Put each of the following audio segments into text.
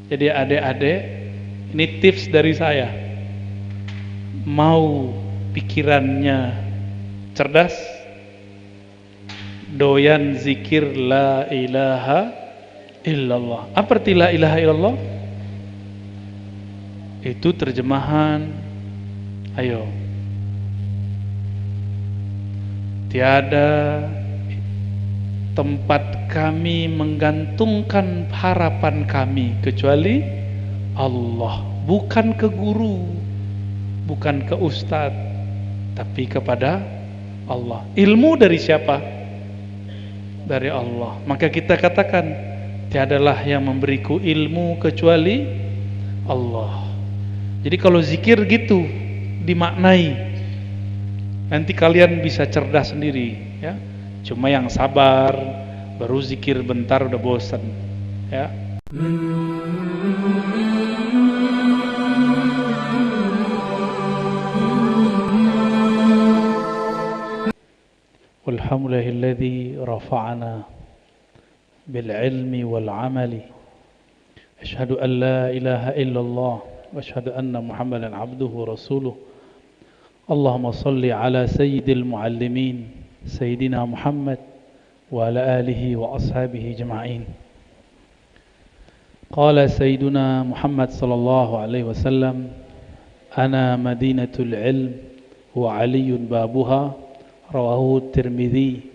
Jadi adik-adik, ini tips dari saya. Mau pikirannya cerdas, doyan zikir la ilaha illallah. Apa arti la ilaha illallah? Itu terjemahan, ayo, tiada tempat kami menggantungkan harapan kami kecuali Allah. Bukan ke guru, bukan ke ustadz, tapi kepada Allah. Ilmu dari siapa? Dari Allah. Maka kita katakan, tiadalah yang memberiku ilmu kecuali Allah. Jadi kalau zikir gitu dimaknai, nanti kalian bisa cerdas sendiri, ya. Cuma yang sabar, baru zikir bentar udah bosan, ya. Walhamdulillahilladzi rafa'ana bil ilmi wal amali. Asyhadu an la ilaha illallah wa asyhadu anna Muhammadan abduhu wa rasuluh. Allahumma salli ala sayyidil muallimin sayyidina Muhammad wa ala alihi wa ashabihi jama'in. Qala sayyiduna Muhammad sallallahu alaihi wasallam, ana madinatul ilm wa aliyun babuha. Rawahu Tirmidzi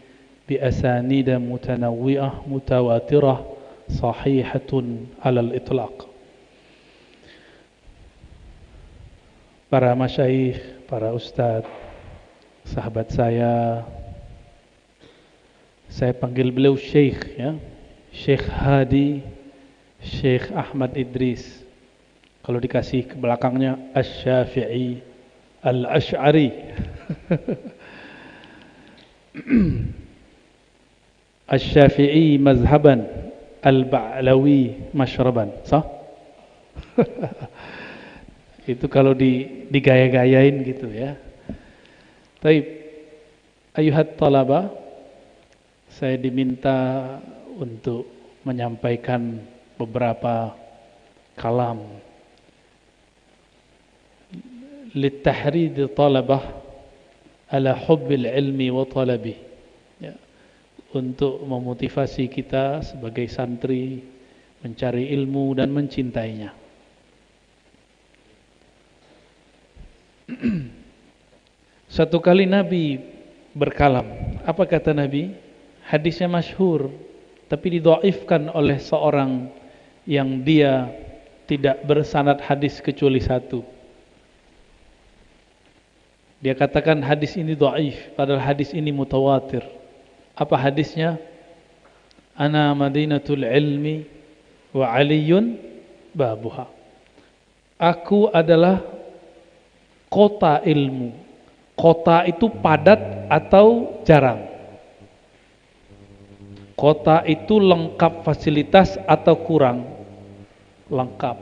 bi asanida mutanawwi'ah mutawatirah sahihatun alal itlaq. Para masyayikh, para ustadz, sahabat saya panggil beliau Syekh, ya. Syekh Hadi, Syekh Ahmad Idris. Kalau dikasih ke belakangnya Asy-Syafi'i Al-Asy'ari. Asy-Syafi'i mazhaban, Al-Ba'lawi mashraban. Sah? Itu kalau digaya-gayain gitu, ya. Taib, ayuhat talaba, saya diminta untuk menyampaikan beberapa kalam litahrid talabah ala hubbil ilmi wa talabi, ya, untuk memotivasi kita sebagai santri mencari ilmu dan mencintainya. Satu kali Nabi berkalam. Apa kata Nabi? Hadisnya masyhur, tapi didhaifkan oleh seorang yang dia tidak bersanad hadis kecuali satu. Dia katakan hadis ini dhaif, padahal hadis ini mutawatir. Apa hadisnya? Ana madinatul ilmi wa aliyun babuha. Aku adalah kota ilmu. Kota itu padat atau jarang? Kota itu lengkap fasilitas atau kurang? Lengkap.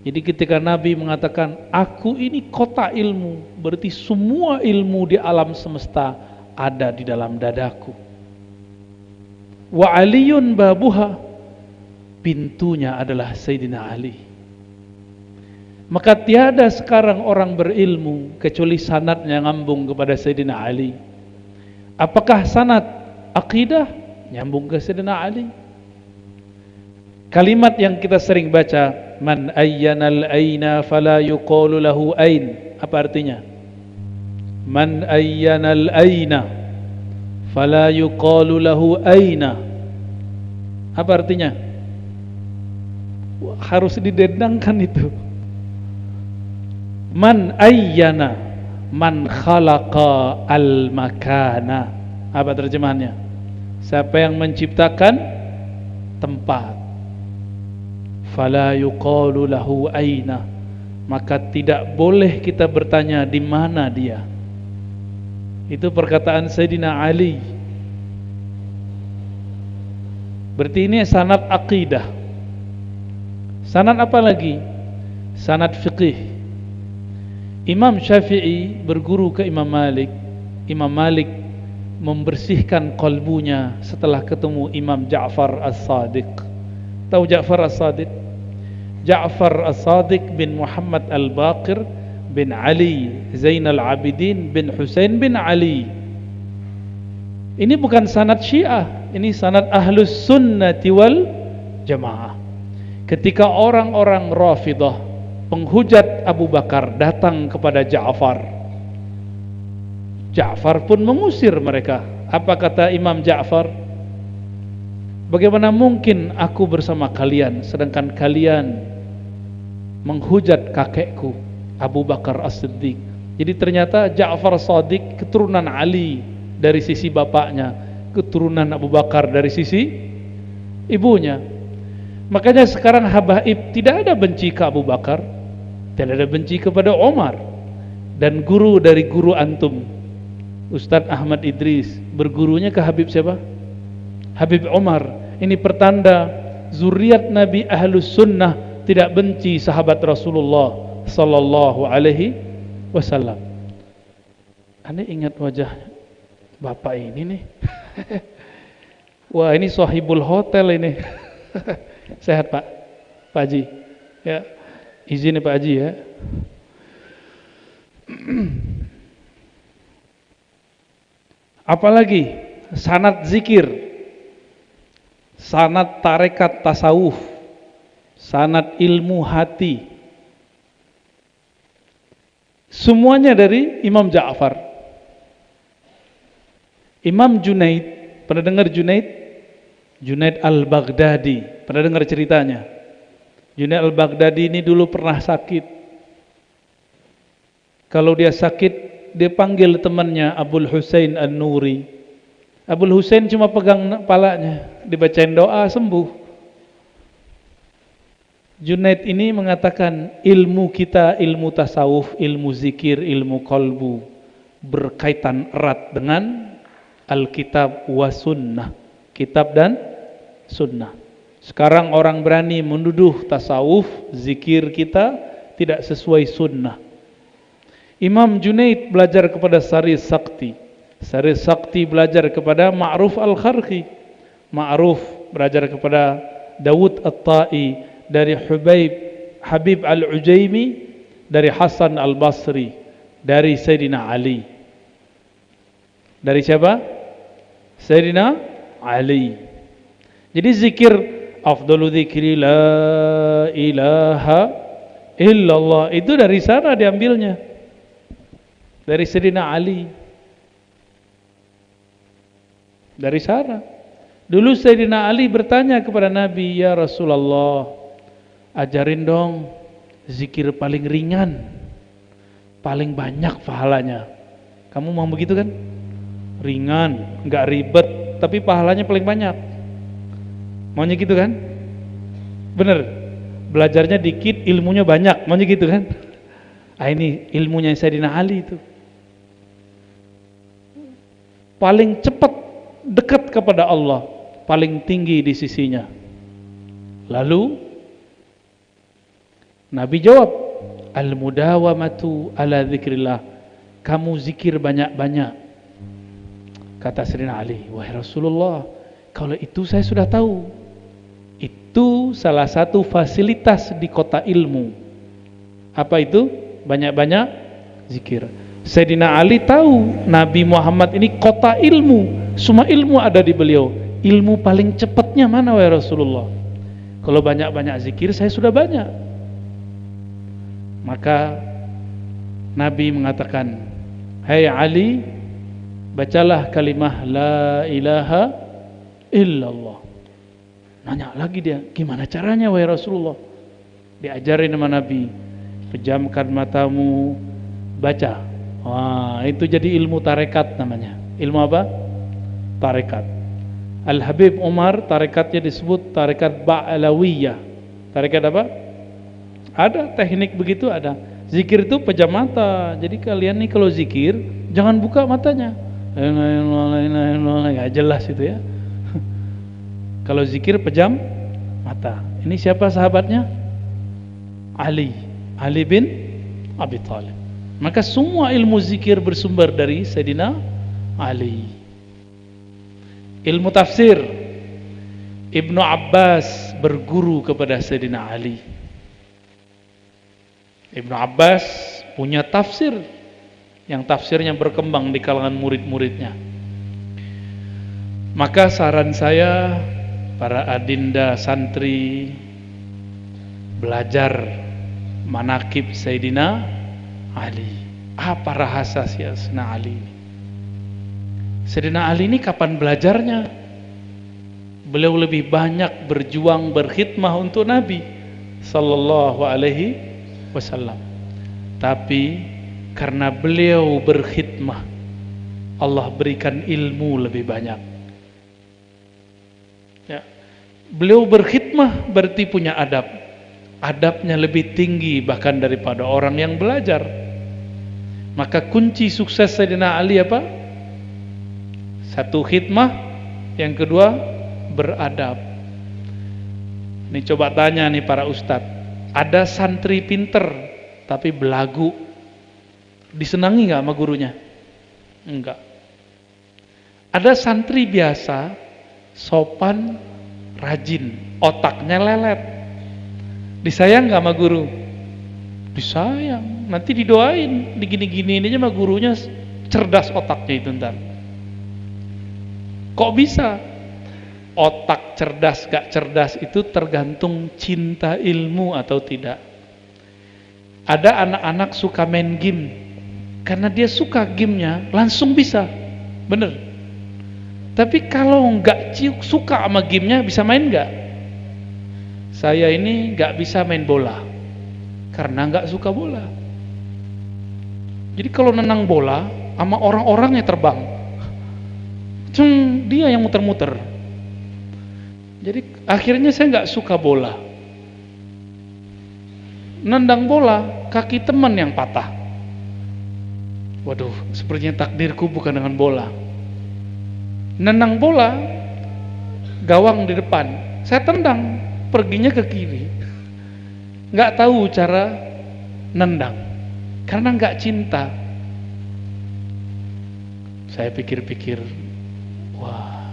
Jadi ketika Nabi mengatakan, aku ini kota ilmu, berarti semua ilmu di alam semesta ada di dalam dadaku. Wa aliyun babuha, pintunya adalah Sayyidina Ali. Maka tiada sekarang orang berilmu kecuali sanadnya ngambung kepada Sayyidina Ali. Apakah sanad akidah? Nyambung ke Sayyidina Ali. Kalimat yang kita sering baca, man ayyanal aina fala yuqalu lahu ain. Apa artinya? Man ayyanal aina fala yuqalu lahu aina. Apa artinya? Harus didendangkan itu. Man ayyana, man khalaqa al makana. Apa terjemahannya? Siapa yang menciptakan tempat. Fala yuqalu lahu aina, maka tidak boleh kita bertanya di mana dia. Itu perkataan Sayyidina Ali. Berarti ini sanad akidah. Sanad apa lagi? Sanad fiqih. Imam Syafi'i berguru ke Imam Malik. Imam Malik membersihkan kalbunya setelah ketemu Imam Ja'far As-Sadiq. Tahu Ja'far As-Sadiq? Ja'far As-Sadiq bin Muhammad Al-Baqir bin Ali Zainal Abidin bin Husain bin Ali. Ini bukan sanad Syiah, ini sanad Ahlus Sunnati wal Jamaah. Ketika orang-orang Rafidah, penghujat Abu Bakar, datang kepada Ja'far, Ja'far pun mengusir mereka. Apa kata Imam Ja'far? Bagaimana mungkin aku bersama kalian sedangkan kalian menghujat kakekku Abu Bakar As-Siddiq. Jadi ternyata Ja'far Shadiq keturunan Ali dari sisi bapaknya, keturunan Abu Bakar dari sisi ibunya. Makanya sekarang habaib tidak ada benci ke Abu Bakar, tidak ada benci kepada Umar. Dan guru dari guru antum, Ustadz Ahmad Idris, bergurunya ke Habib siapa? Habib Umar. Ini pertanda zuriat Nabi Ahlus Sunnah tidak benci sahabat Rasulullah sallallahu alaihi wasallam. Anda ingat wajah bapak ini nih? Wah, ini sahibul hotel ini. Sehat Pak? Pak Haji? Ya, izin ya Pak Haji ya. Apalagi sanad zikir, sanad tarekat tasawuf, sanad ilmu hati, semuanya dari Imam Ja'far. Imam Junaid, pernah dengar Junaid? Junaid Al-Baghdadi, pernah dengar ceritanya? Junaid Al-Baghdadi ini dulu pernah sakit. Kalau dia sakit, dia panggil temannya Abul Husain An-Nuri. Abul Husain cuma pegang kepalanya, dibacain doa, sembuh. Junaid ini mengatakan ilmu kita, ilmu tasawuf, ilmu zikir, ilmu qalbu berkaitan erat dengan Alkitab wa Sunnah, kitab dan Sunnah. Sekarang orang berani menuduh tasawuf, zikir kita tidak sesuai Sunnah. Imam Junaid belajar kepada Sari Sakti, Sari Sakti belajar kepada Ma'ruf Al-Kharqi, Ma'ruf belajar kepada Dawud At-Tai, dari Habib Al-Ujaimi, dari Hasan Al-Basri, dari Sayyidina Ali. Dari siapa? Sayyidina Ali. Jadi zikir afdalu dzikri la ilaha illallah itu dari sana diambilnya, dari Sayyidina Ali, dari sana. Dulu Sayyidina Ali bertanya kepada Nabi, ya Rasulullah, ajarin dong zikir paling ringan, paling banyak pahalanya. Kamu mau begitu kan? Ringan, nggak ribet, tapi pahalanya paling banyak. Maunya gitu kan? Bener. Belajarnya dikit, ilmunya banyak. Maunya gitu kan? Ah, ini ilmunya Sayyidina Ali itu. Paling cepat dekat kepada Allah, paling tinggi di sisinya. Lalu Nabi jawab, al-mudawamatu ala dzikrillah. Kamu zikir banyak-banyak. Kata Sayyidina Ali, wahai Rasulullah, kalau itu saya sudah tahu. Itu salah satu fasilitas di kota ilmu. Apa itu? Banyak-banyak zikir. Sayyidina Ali tahu Nabi Muhammad ini kota ilmu. Semua ilmu ada di beliau. Ilmu paling cepatnya mana wahai Rasulullah? Kalau banyak-banyak zikir saya sudah banyak. Maka Nabi mengatakan, hai Ali, bacalah kalimah la ilaha illallah. Nanya lagi dia, gimana caranya wahai Rasulullah? Diajarin sama Nabi, pejamkan matamu, baca. Wah, itu jadi ilmu tarekat namanya. Ilmu apa? Tarekat. Al-Habib Umar, tarekatnya disebut tarekat Ba'alawiyah. Tarekat apa? Ada teknik begitu, ada. Zikir itu pejam mata. Jadi kalian nih kalau zikir, jangan buka matanya. Nggak jelas itu ya. Kalau zikir pejam mata. Ini siapa sahabatnya? Ali bin Abi Thalib. Maka semua ilmu zikir bersumber dari Sayyidina Ali. Ilmu tafsir, Ibnu Abbas berguru kepada Sayyidina Ali. Ibnu Abbas punya tafsir yang tafsirnya berkembang di kalangan murid-muridnya. Maka saran saya, para adinda santri, belajar manaqib Sayyidina Ali. Apa rahasia Sayyidina Ali ini? Sayyidina Ali ini kapan belajarnya? Beliau lebih banyak berjuang berkhidmah untuk Nabi sallallahu alaihi wasallam. Tapi karena beliau berkhidmah, Allah berikan ilmu lebih banyak. Ya. Beliau berkhidmah berarti punya adab. Adabnya lebih tinggi bahkan daripada orang yang belajar. Maka kunci sukses Sayyidina Ali apa? Satu, khidmah. Yang kedua, beradab. Ini coba tanya nih para ustadz, ada santri pinter tapi belagu, disenangi nggak sama gurunya? Enggak. Ada santri biasa, sopan, rajin, otaknya lelet, disayang nggak sama guru? Disayang. Nanti didoain, digini-giniin aja sama gurunya, cerdas otaknya itu ntar. Kok bisa? Otak cerdas gak cerdas itu tergantung cinta ilmu atau tidak. Ada anak-anak suka main game, karena dia suka gamenya langsung bisa, bener. Tapi kalau nggak suka sama gamenya, bisa main nggak? Saya ini nggak bisa main bola karena nggak suka bola. Jadi kalau nenang bola sama orang-orangnya terbang, dia yang muter-muter. Jadi akhirnya saya nggak suka bola. Nendang bola, kaki teman yang patah. Waduh, sepertinya takdirku bukan dengan bola. Nendang bola, gawang di depan, saya tendang, perginya ke kiri. Nggak tahu cara nendang, karena nggak cinta. Saya pikir-pikir, wah,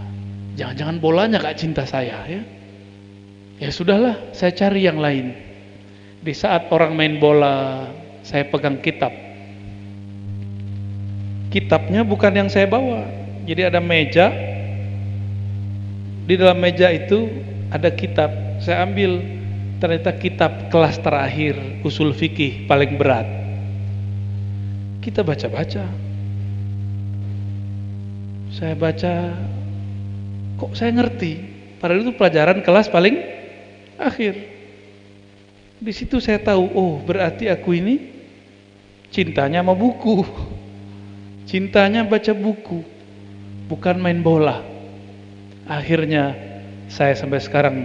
jangan-jangan bolanya gak cinta saya ya. Ya sudahlah, saya cari yang lain. Di saat orang main bola, saya pegang kitab. Kitabnya bukan yang saya bawa. Jadi ada meja, di dalam meja itu ada kitab. Saya ambil, ternyata kitab kelas terakhir usul fikih paling berat. Kita baca-baca. Saya baca, kok saya ngerti? Padahal itu pelajaran kelas paling akhir. Di situ saya tahu, oh berarti aku ini cintanya sama buku, cintanya baca buku, bukan main bola. Akhirnya saya sampai sekarang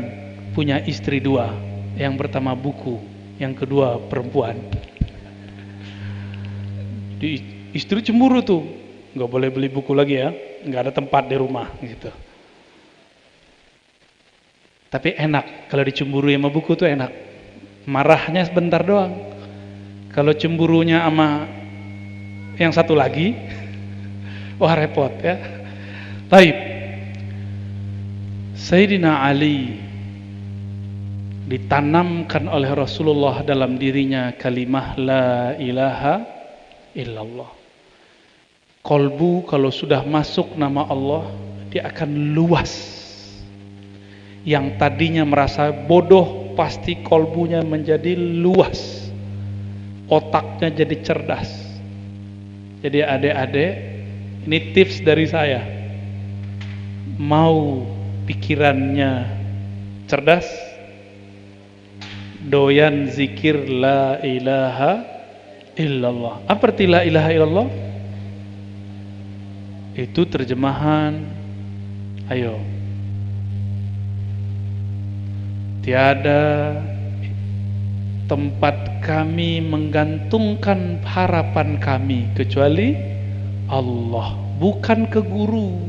punya istri dua, yang pertama buku, yang kedua perempuan. Di istri cemburu tuh, nggak boleh beli buku lagi ya, nggak ada tempat di rumah gitu. Tapi enak kalau dicemburu sama buku tuh enak. Marahnya sebentar doang. Kalau cemburunya sama yang satu lagi, wah repot ya. Baik. Sayyidina Ali ditanamkan oleh Rasulullah dalam dirinya kalimah la ilaha illallah. Kolbu kalau sudah masuk nama Allah, dia akan luas. Yang tadinya merasa bodoh, pasti kolbunya menjadi luas, otaknya jadi cerdas. Jadi adik-adik, ini tips dari saya. Mau pikirannya cerdas, doyan zikir la ilaha illallah. Apa arti la ilaha illallah? Itu terjemahan, ayo, tiada tempat kami menggantungkan harapan kami kecuali Allah. Bukan ke guru,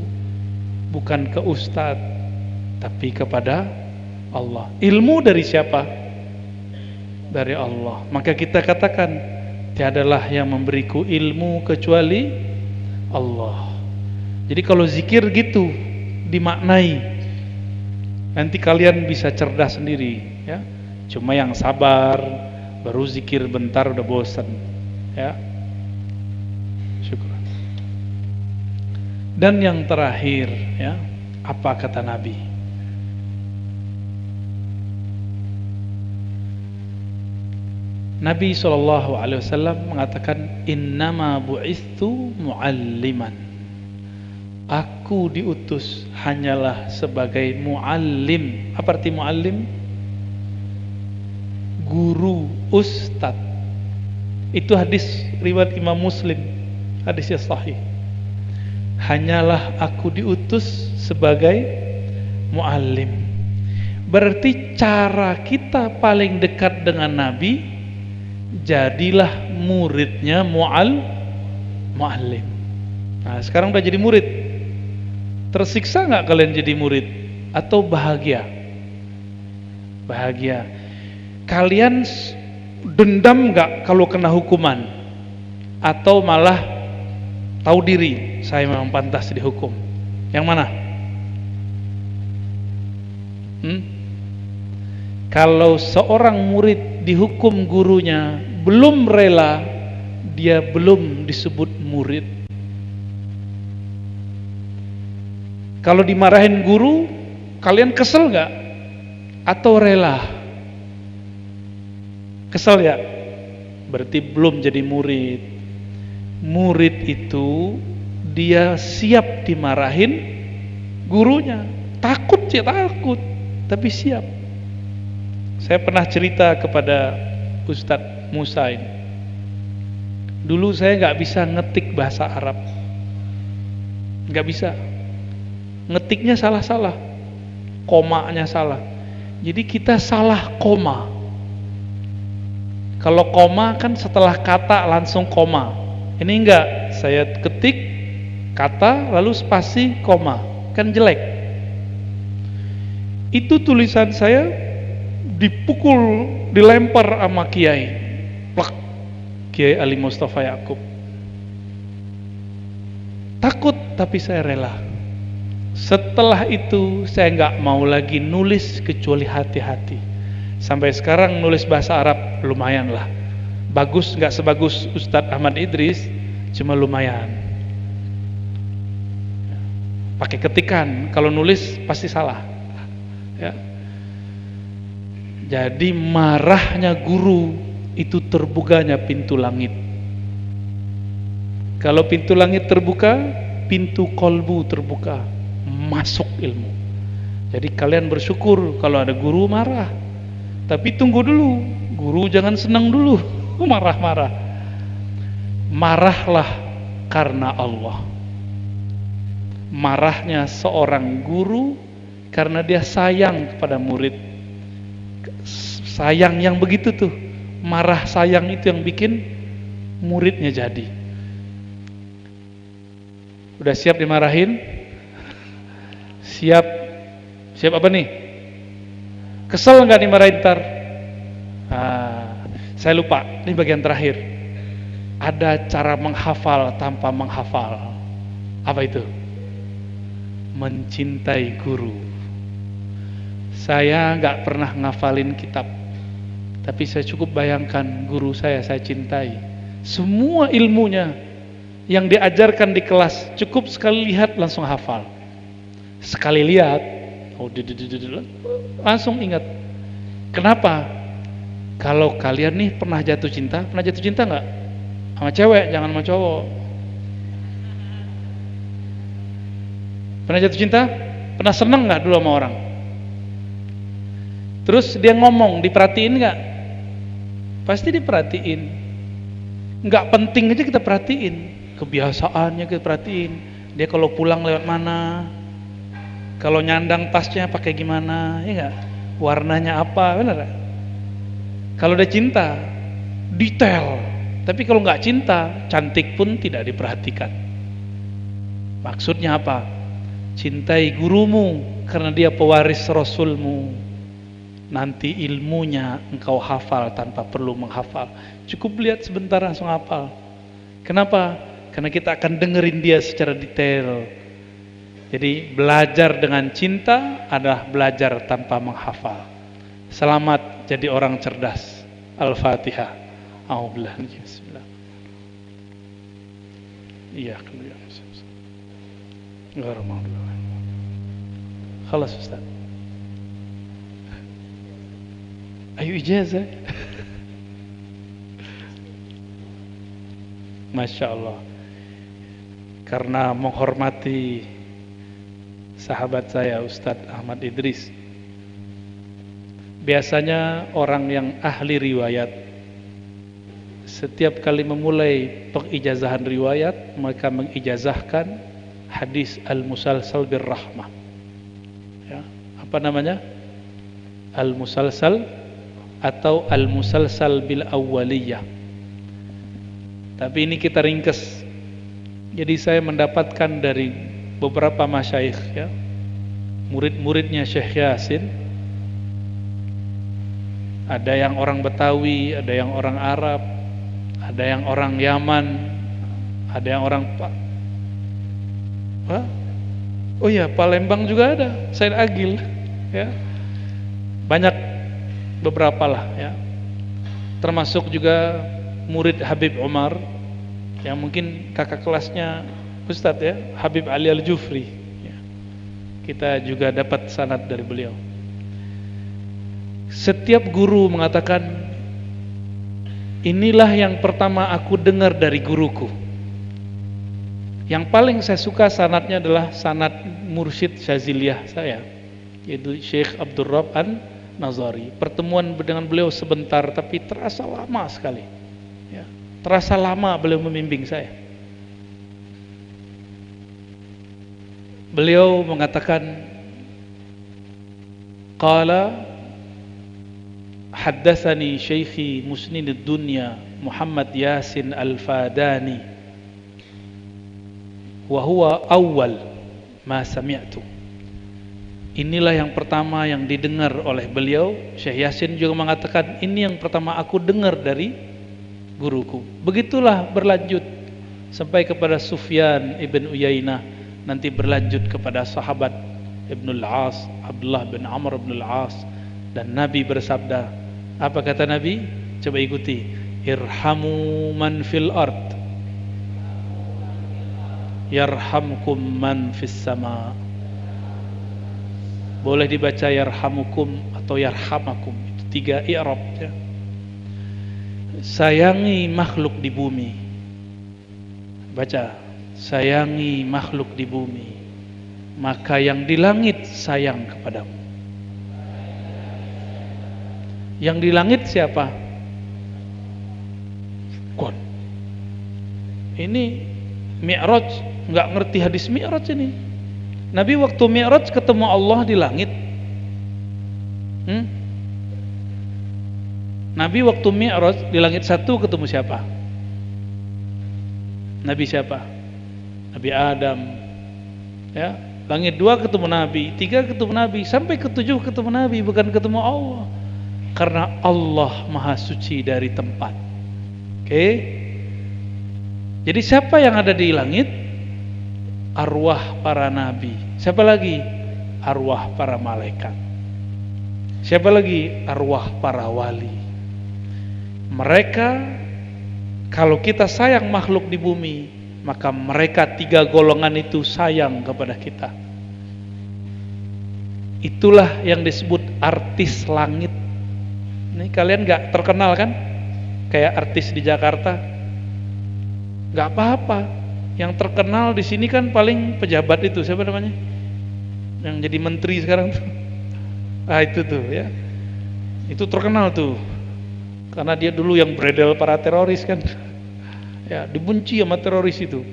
bukan ke ustadz, tapi kepada Allah. Ilmu dari siapa? Dari Allah. Maka kita katakan, tiadalah yang memberiku ilmu kecuali Allah. Jadi kalau zikir gitu dimaknai, nanti kalian bisa cerdas sendiri ya. Cuma yang sabar, baru zikir bentar udah bosan, ya. Syukur. Dan yang terakhir, ya, apa kata Nabi? Nabi SAW mengatakan, innama bu'ithu mu'alliman. Aku diutus hanyalah sebagai mu'allim. Apa arti mu'allim? Guru, ustad. Itu hadis riwayat Imam Muslim, hadisnya sahih. Hanyalah aku diutus sebagai mu'allim. Berarti cara kita paling dekat dengan Nabi, jadilah muridnya mu'allim. Nah, sekarang udah jadi murid. Tersiksa nggak kalian jadi murid? Atau bahagia? Bahagia. Kalian dendam nggak kalau kena hukuman? Atau malah tahu diri, saya memang pantas dihukum? Yang mana? Kalau seorang murid dihukum gurunya belum rela, dia belum disebut murid. Kalau dimarahin guru, kalian kesel nggak? Atau rela? Kesel ya? Berarti belum jadi murid. Murid itu dia siap dimarahin gurunya. Takut sih, takut, tapi siap. Saya pernah cerita kepada Ustadz Musa ini. Dulu saya nggak bisa ngetik bahasa Arab, nggak bisa. Ngetiknya salah-salah, komanya salah. Jadi kita salah koma. Kalau koma kan setelah kata langsung koma. Ini enggak, saya ketik kata lalu spasi koma, kan jelek. Itu tulisan saya dipukul, dilempar sama Kiai, plak, Kiai Ali Mustafa Yaakob. Takut, tapi saya rela. Setelah itu saya nggak mau lagi nulis kecuali hati-hati. Sampai sekarang nulis bahasa Arab lumayan lah. Bagus nggak sebagus Ustadz Ahmad Idris, cuma lumayan. Pakai ketikan, kalau nulis pasti salah. Ya. Jadi marahnya guru itu terbukanya pintu langit. Kalau pintu langit terbuka, pintu kolbu terbuka, masuk ilmu. Jadi kalian bersyukur kalau ada guru marah. Tapi tunggu dulu, guru jangan senang dulu, marah-marah. Marahlah karena Allah. Marahnya seorang guru karena dia sayang kepada murid. Sayang yang begitu tuh, marah sayang itu yang bikin muridnya jadi. Udah siap dimarahin? Siap apa nih? Kesel nggak dimarahin ntar? Saya lupa, ini bagian terakhir. Ada cara menghafal tanpa menghafal. Apa itu? Mencintai guru. Saya nggak pernah ngafalin kitab, tapi saya cukup bayangkan guru saya cintai. Semua ilmunya yang diajarkan di kelas, cukup sekali lihat langsung hafal. Sekali lihat, langsung ingat. Kenapa? Kalau kalian nih pernah jatuh cinta nggak? Sama cewek, jangan sama cowok. Pernah jatuh cinta? Pernah seneng nggak dulu sama orang? Terus dia ngomong, diperhatiin nggak? Pasti diperhatiin. Nggak penting aja kita perhatiin, kebiasaannya kita perhatiin. Dia kalau pulang lewat mana, kalau nyandang tasnya pakai gimana, ya nggak? Warnanya apa, benar? Kalau udah cinta, detail. Tapi kalau nggak cinta, cantik pun tidak diperhatikan. Maksudnya apa? Cintai gurumu karena dia pewaris Rasulmu. Nanti ilmunya engkau hafal tanpa perlu menghafal. Cukup lihat sebentar langsung hafal. Kenapa? Karena kita akan dengerin dia secara detail. Jadi belajar dengan cinta adalah belajar tanpa menghafal. Selamat jadi orang cerdas. Al-Fatihah. A'udzubillah. Bismillah. Iya, kemudian. Khalas Ustaz. Ayo ijazah. Masya Allah. Karena menghormati sahabat saya Ustadz Ahmad Idris, biasanya orang yang ahli riwayat setiap kali memulai pengijazahan riwayat mereka mengijazahkan hadis al-musalsal birrahmah. Ya, apa namanya? Al-musalsal atau al-musalsal bil awwaliyah. Tapi ini kita ringkes. Jadi saya mendapatkan dari beberapa masyayikh, ya, murid-muridnya Syekh Yasin. Ada yang orang Betawi, ada yang orang Arab, ada yang orang Yaman, ada yang orang oh iya, Palembang juga ada, Said Agil, ya. Banyak, beberapa lah, ya. Termasuk juga murid Habib Umar yang mungkin kakak kelasnya Ustadz, ya, Habib Ali Al-Jufri, ya. Kita juga dapat sanad dari beliau. Setiap guru mengatakan, inilah yang pertama aku dengar dari guruku. Yang paling saya suka sanadnya adalah sanad mursyid Syaziliyah saya, yaitu Syekh Abdul Rabb An-Nazari. Pertemuan dengan beliau sebentar tapi terasa lama sekali, ya. Terasa lama beliau membimbing saya. Beliau mengatakan, qala haddatsani syaikhi musnidud dunya Muhammad Yasin Al-Fadani wa huwa awwal ma sami'tu. Inilah yang pertama yang didengar oleh beliau. Syekh Yasin juga mengatakan, ini yang pertama aku dengar dari guruku. Begitulah berlanjut sampai kepada Sufyan ibn Uyainah, nanti berlanjut kepada sahabat Ibnul As, Abdullah bin Amr bin Al-As, dan Nabi bersabda, apa kata Nabi? Coba ikuti, irhamu man fil ard yarhamkum man fis sama. Boleh dibaca yarhamukum atau yarhamakum, itu 3 i'rab, ya. Sayangi makhluk di bumi. Baca, sayangi makhluk di bumi, maka yang di langit sayang kepadamu. Yang di langit siapa? Kon. Ini Mi'raj, nggak ngerti hadis Mi'raj ini. Nabi waktu Mi'raj ketemu Allah di langit. Nabi waktu Mi'raj di langit 1 ketemu siapa? Nabi siapa? Nabi Adam, ya. Langit 2 ketemu Nabi, 3 ketemu Nabi, sampai ke 7 ketemu Nabi, bukan ketemu Allah. Karena Allah Maha Suci dari tempat. Oke. Jadi siapa yang ada di langit? Arwah para nabi. Siapa lagi? Arwah para malaikat. Siapa lagi? Arwah para wali. Mereka, kalau kita sayang makhluk di bumi, maka mereka 3 golongan itu sayang kepada kita. Itulah yang disebut artis langit. Ini kalian gak terkenal kan? Kayak artis di Jakarta. Gak apa-apa. Yang terkenal di sini kan paling pejabat itu, siapa namanya? Yang jadi menteri sekarang tuh. Ah itu tuh, ya. Itu terkenal tuh. Karena dia dulu yang beredel para teroris kan. Ya, dibenci sama teroris itu.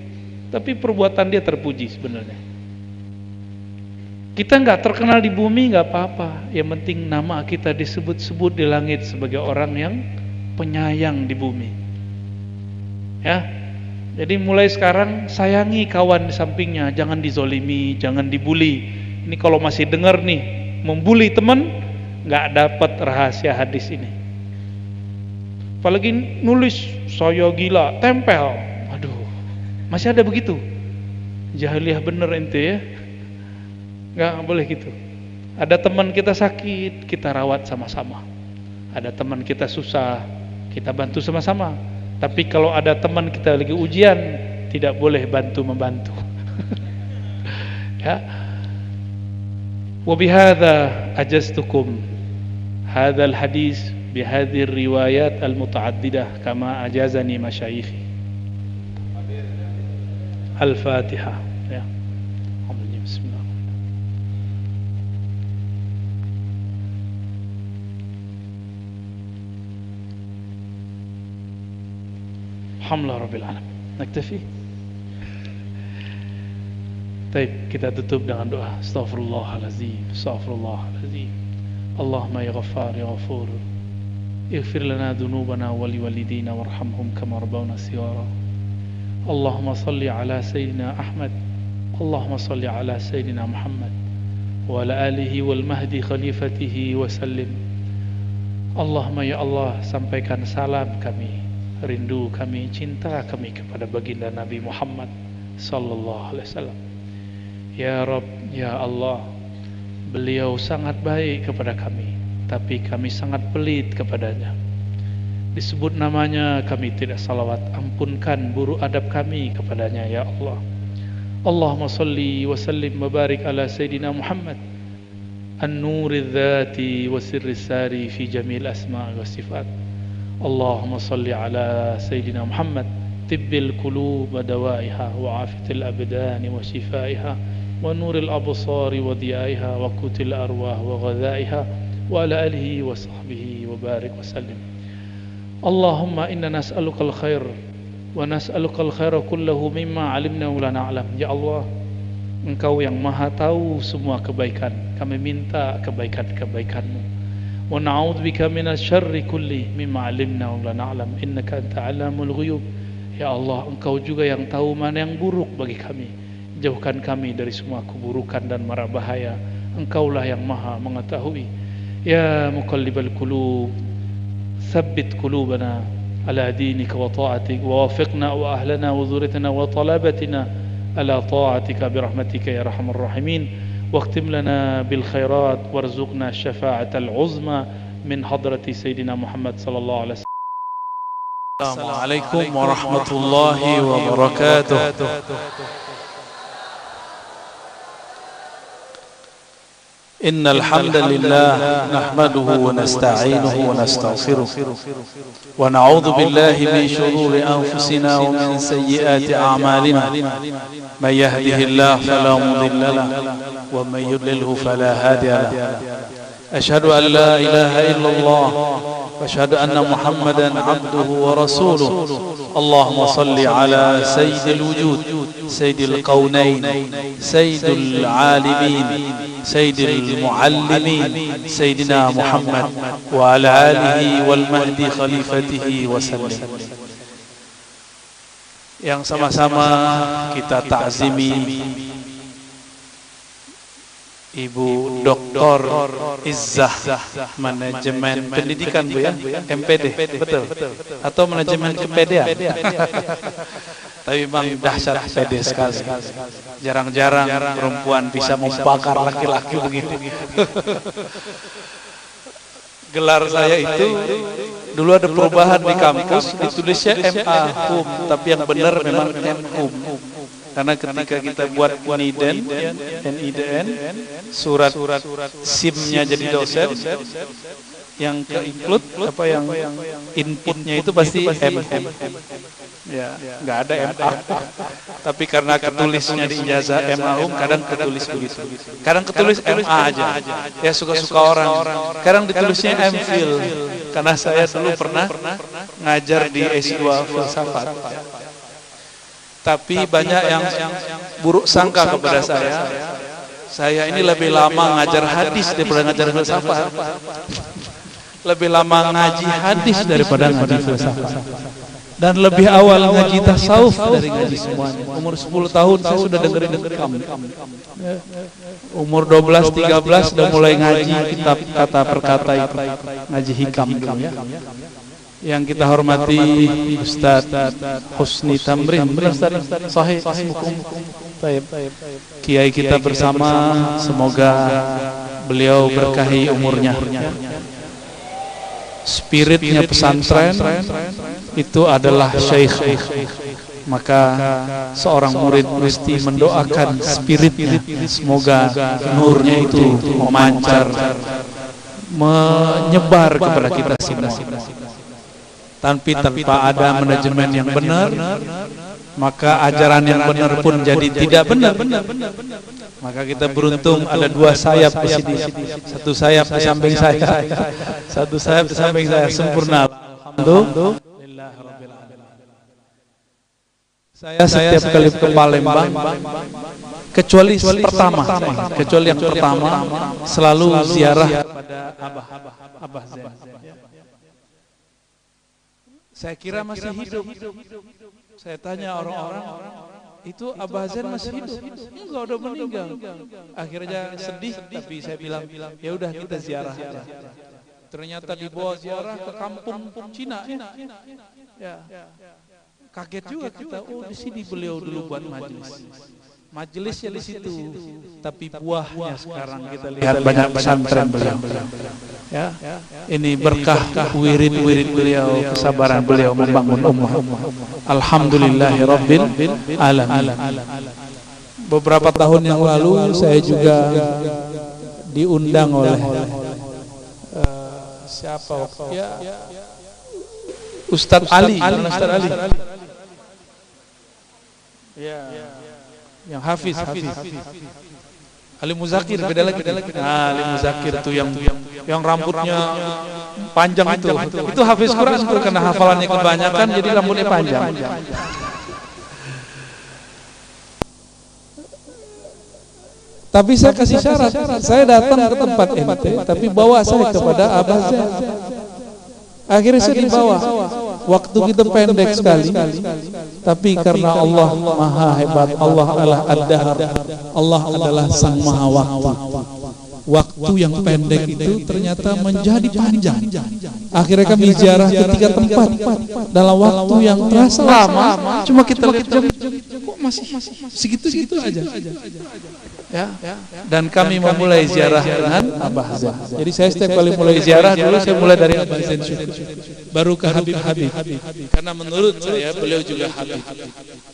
Tapi perbuatan dia terpuji sebenarnya. Kita nggak terkenal di bumi nggak apa-apa. Yang penting nama kita disebut-sebut di langit sebagai orang yang penyayang di bumi. Ya. Jadi mulai sekarang sayangi kawan di sampingnya, jangan dizolimi, jangan dibully. Ini kalau masih dengar nih membuli teman, nggak dapat rahasia hadis ini. Apalagi nulis saya gila, tempel. Aduh, masih ada begitu. Jahiliyah bener ente ya. Nggak boleh gitu. Ada teman kita sakit, kita rawat sama-sama. Ada teman kita susah, kita bantu sama-sama. Tapi kalau ada teman kita lagi ujian, tidak boleh bantu-membantu. Ya. Wa bihadza ajaztukum hadzal hadis bihadhihi riwayat al-mutaaddidah kama ajazani masyayikhi. Al-Fatihah. Ya. Bismillah. Alhamdulillah Rabbil Alamin. Naktafi. Baik, kita tutup dengan doa. Astaghfirullahalazim, astaghfirullahalazim. Allahumma ya Ghaffar ya Ghafur. Ighfir lana dhunubana wa liwalidina warhamhum kama rabbawna shighara. Allahumma salli ala Sayyidina Ahmad. Allahumma salli ala Sayyidina Muhammad wa ala alihi wal mahdi khalifatihi wa sallim. Allahumma ya Allah, sampaikan salam kami, rindu kami, cinta kami kepada baginda Nabi Muhammad sallallahu alaihi wasallam. Ya Rabb, ya Allah, beliau sangat baik kepada kami, tapi kami sangat pelit kepadanya. Disebut namanya kami tidak salawat, ampunkan buruk adab kami kepadanya ya Allah. Allahumma salli wa sallim wa barik ala Sayyidina Muhammad an-nuri dzati wa sirri sari fi jamil asma' wa sifat. Allahumma salli ala Sayyidina Muhammad tibbil qulub wa dawaiha wa afiyatil abdan wa shifaiha wa nuril absari wa diyaiha wa qutil arwah wa ghadaiha wa ala alihi wa sahbihi wa barik wa sallim. Allahumma inna nas'alukal khair wa nas'alukal khaira kullahu mimma 'alimna wa la na'lam. Ya Allah, Engkau yang Maha tahu semua kebaikan, kami minta kebaikan-kebaikan-Mu. Wa na'udzubika minasyarri kulli mimma 'alimna wa la na'lam innaka anta 'allamul ghuyub. Ya Allah, Engkau juga yang tahu mana yang buruk bagi kami. Jauhkan kami dari semua keburukan dan mara bahaya. Engkaulah yang Maha mengetahui. Ya muqallibal qulub, tsabbit qulubana ala dinika wa ta'atik wa wafiqna wa ahlana wa dhurriyyatina wa talabatina ala ta'atika birahmatika ya arhamar rahimin. Waqtim lana bil khairat warzuqna syafa'atal uzma min hadrati Sayyidina Muhammad sallallahu alaihi wasallam. Assalamualaikum warahmatullahi wabarakatuh. إن الحمد لله نحمده ونستعينه ونستغفره ونعوذ بالله من شرور أنفسنا ومن سيئات أعمالنا من يهده الله فلا مضل له ومن يضلله فلا هادي له أشهد أن لا إله إلا الله وأشهد أن محمدا عبده ورسوله اللهم صل على سيد الوجود سيد القونين سيد العالمين سيد المعلمين سيدنا محمد وعلى آله والمهدي خليفته وسلم. Yang sama-sama kita ta'zimi Ibu Dr. Izzah, manajemen pendidikan Bu ya, MPD, betul? Atau manajemen kepedean? Tapi memang dahsyat PD sekali. Jarang-jarang perempuan bisa membakar laki-laki begitu. Gelar saya itu dulu ada perubahan di kampus, ditulisnya MA Hum, tapi yang benar memang MHum. Karena ketika kita buat NIDN, surat SIM-nya jadi dosen, yang ke-include apa yang inputnya itu pasti MHum. Ya, nggak ada MA. Tapi karena ketulisnya di ijazah MHum, kadang ketulis begitu. Kadang ketulis MA aja. Ya suka-suka orang. Kadang ditulisnya MPhil. Karena saya dulu pernah ngajar di S2 filsafat. Tapi banyak yang buruk sangka kepada saya. Saya ini lebih lama ngajar hadis daripada ngajar filsafat. Lebih lama ngaji hadis daripada ngaji filsafat. Dan lebih awal ngaji tasawuf dari ngaji semuanya. Umur 10 tahun saya sudah dengerin kamu. Umur 12, 13 sudah mulai ngaji kitab kata per kata itu. Ngaji hikam itu ya. Yang kita hormati Ustaz Husni Tamrin. Ustaz sahih hukum. Kiai kita bersama, semoga beliau berkahi umurnya. spiritnya pesantren itu adalah syekh. Maka seorang murid mesti mendoakan spiritnya, semoga nurnya itu memancar, menyebar kepada kita semua. Tanpa ada manajemen yang benar, maka ajaran yang benar pun jadi tidak benar. Maka kita beruntung ada dua sayap di sini, satu sayap di samping saya, satu sayap di samping saya, sempurna. Alhamdulillah. Saya setiap kali ke Palembang, kecuali yang pertama selalu ziarah pada Abah Zain. Saya kira masih hidup. Saya tanya orang-orang, itu Abah Zain masih hidup? Enggak, udah meninggal. Akhirnya sedih, tapi saya bilang, ya udah kita ziarah aja. Ternyata dibawa ziarah ke kampung Cina. Ya. Kaget juga kita, oh di sini beliau dulu buat majelisnya di situ, tapi buahnya sekarang kita lihat banyak pesantren beliau. Ya, ini berkah wirid beliau, kesabaran beliau membangun ummah. Alhamdulillahirabbil alamin. Beberapa tahun yang lalu saya juga diundang oleh siapa waktu ya, Ustadz Ali. Ya, yang Hafiz. Ali Muzakir, beda lagi. Nah, Ali Muzakir itu yang rambutnya panjang itu Hafiz Quran karena hafalannya kebanyakan jadi rambutnya panjang. Tapi saya kasih syarat, saya datang ke tempat ente, tapi bawa saya kepada Abah Zain. Akhirnya saya dibawa. Waktu kita pendek sekali, tapi karena Allah Maha hebat, Allah adalah Ad-Dahr, Allah adalah Sang Maha Waktu. Waktu yang pendek itu ternyata menjadi panjang. Akhirnya kami ziarah ke 3 tempat dalam waktu yang terasa lama. Cuma kita lihat jam, kok masih segitu-segitu aja. Ya. Dan kami memulai ziarah dengan Abah Zain. Jadi saya setiap kali mulai ziarah dulu saya mulai dari Abah Zain baru ke Habib. Karena menurut saya beliau juga Habib.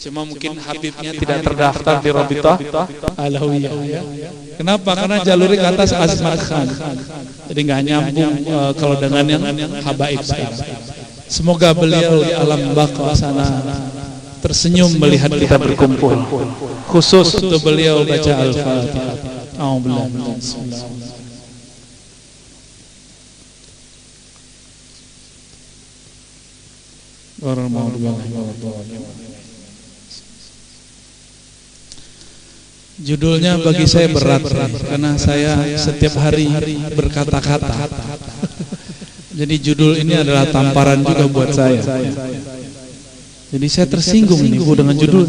Cuma mungkin Habibnya tidak terdaftar di Rabithah Alawiyah. Kenapa? Karena jalurnya ke atas Azmat Khan. Jadi nggak nyambung kalau dengan yang habaib sekarang. Semoga beliau di alam baqah sana tersenyum melihat kita berkumpul. Khusus untuk beliau baca Al-Fatihah. A'udzubillahi Judulnya bagi saya berat karena saya setiap hari berkata-kata. Jadi judul ini adalah tamparan juga buat saya. Jadi saya tersinggung nih dengan judul.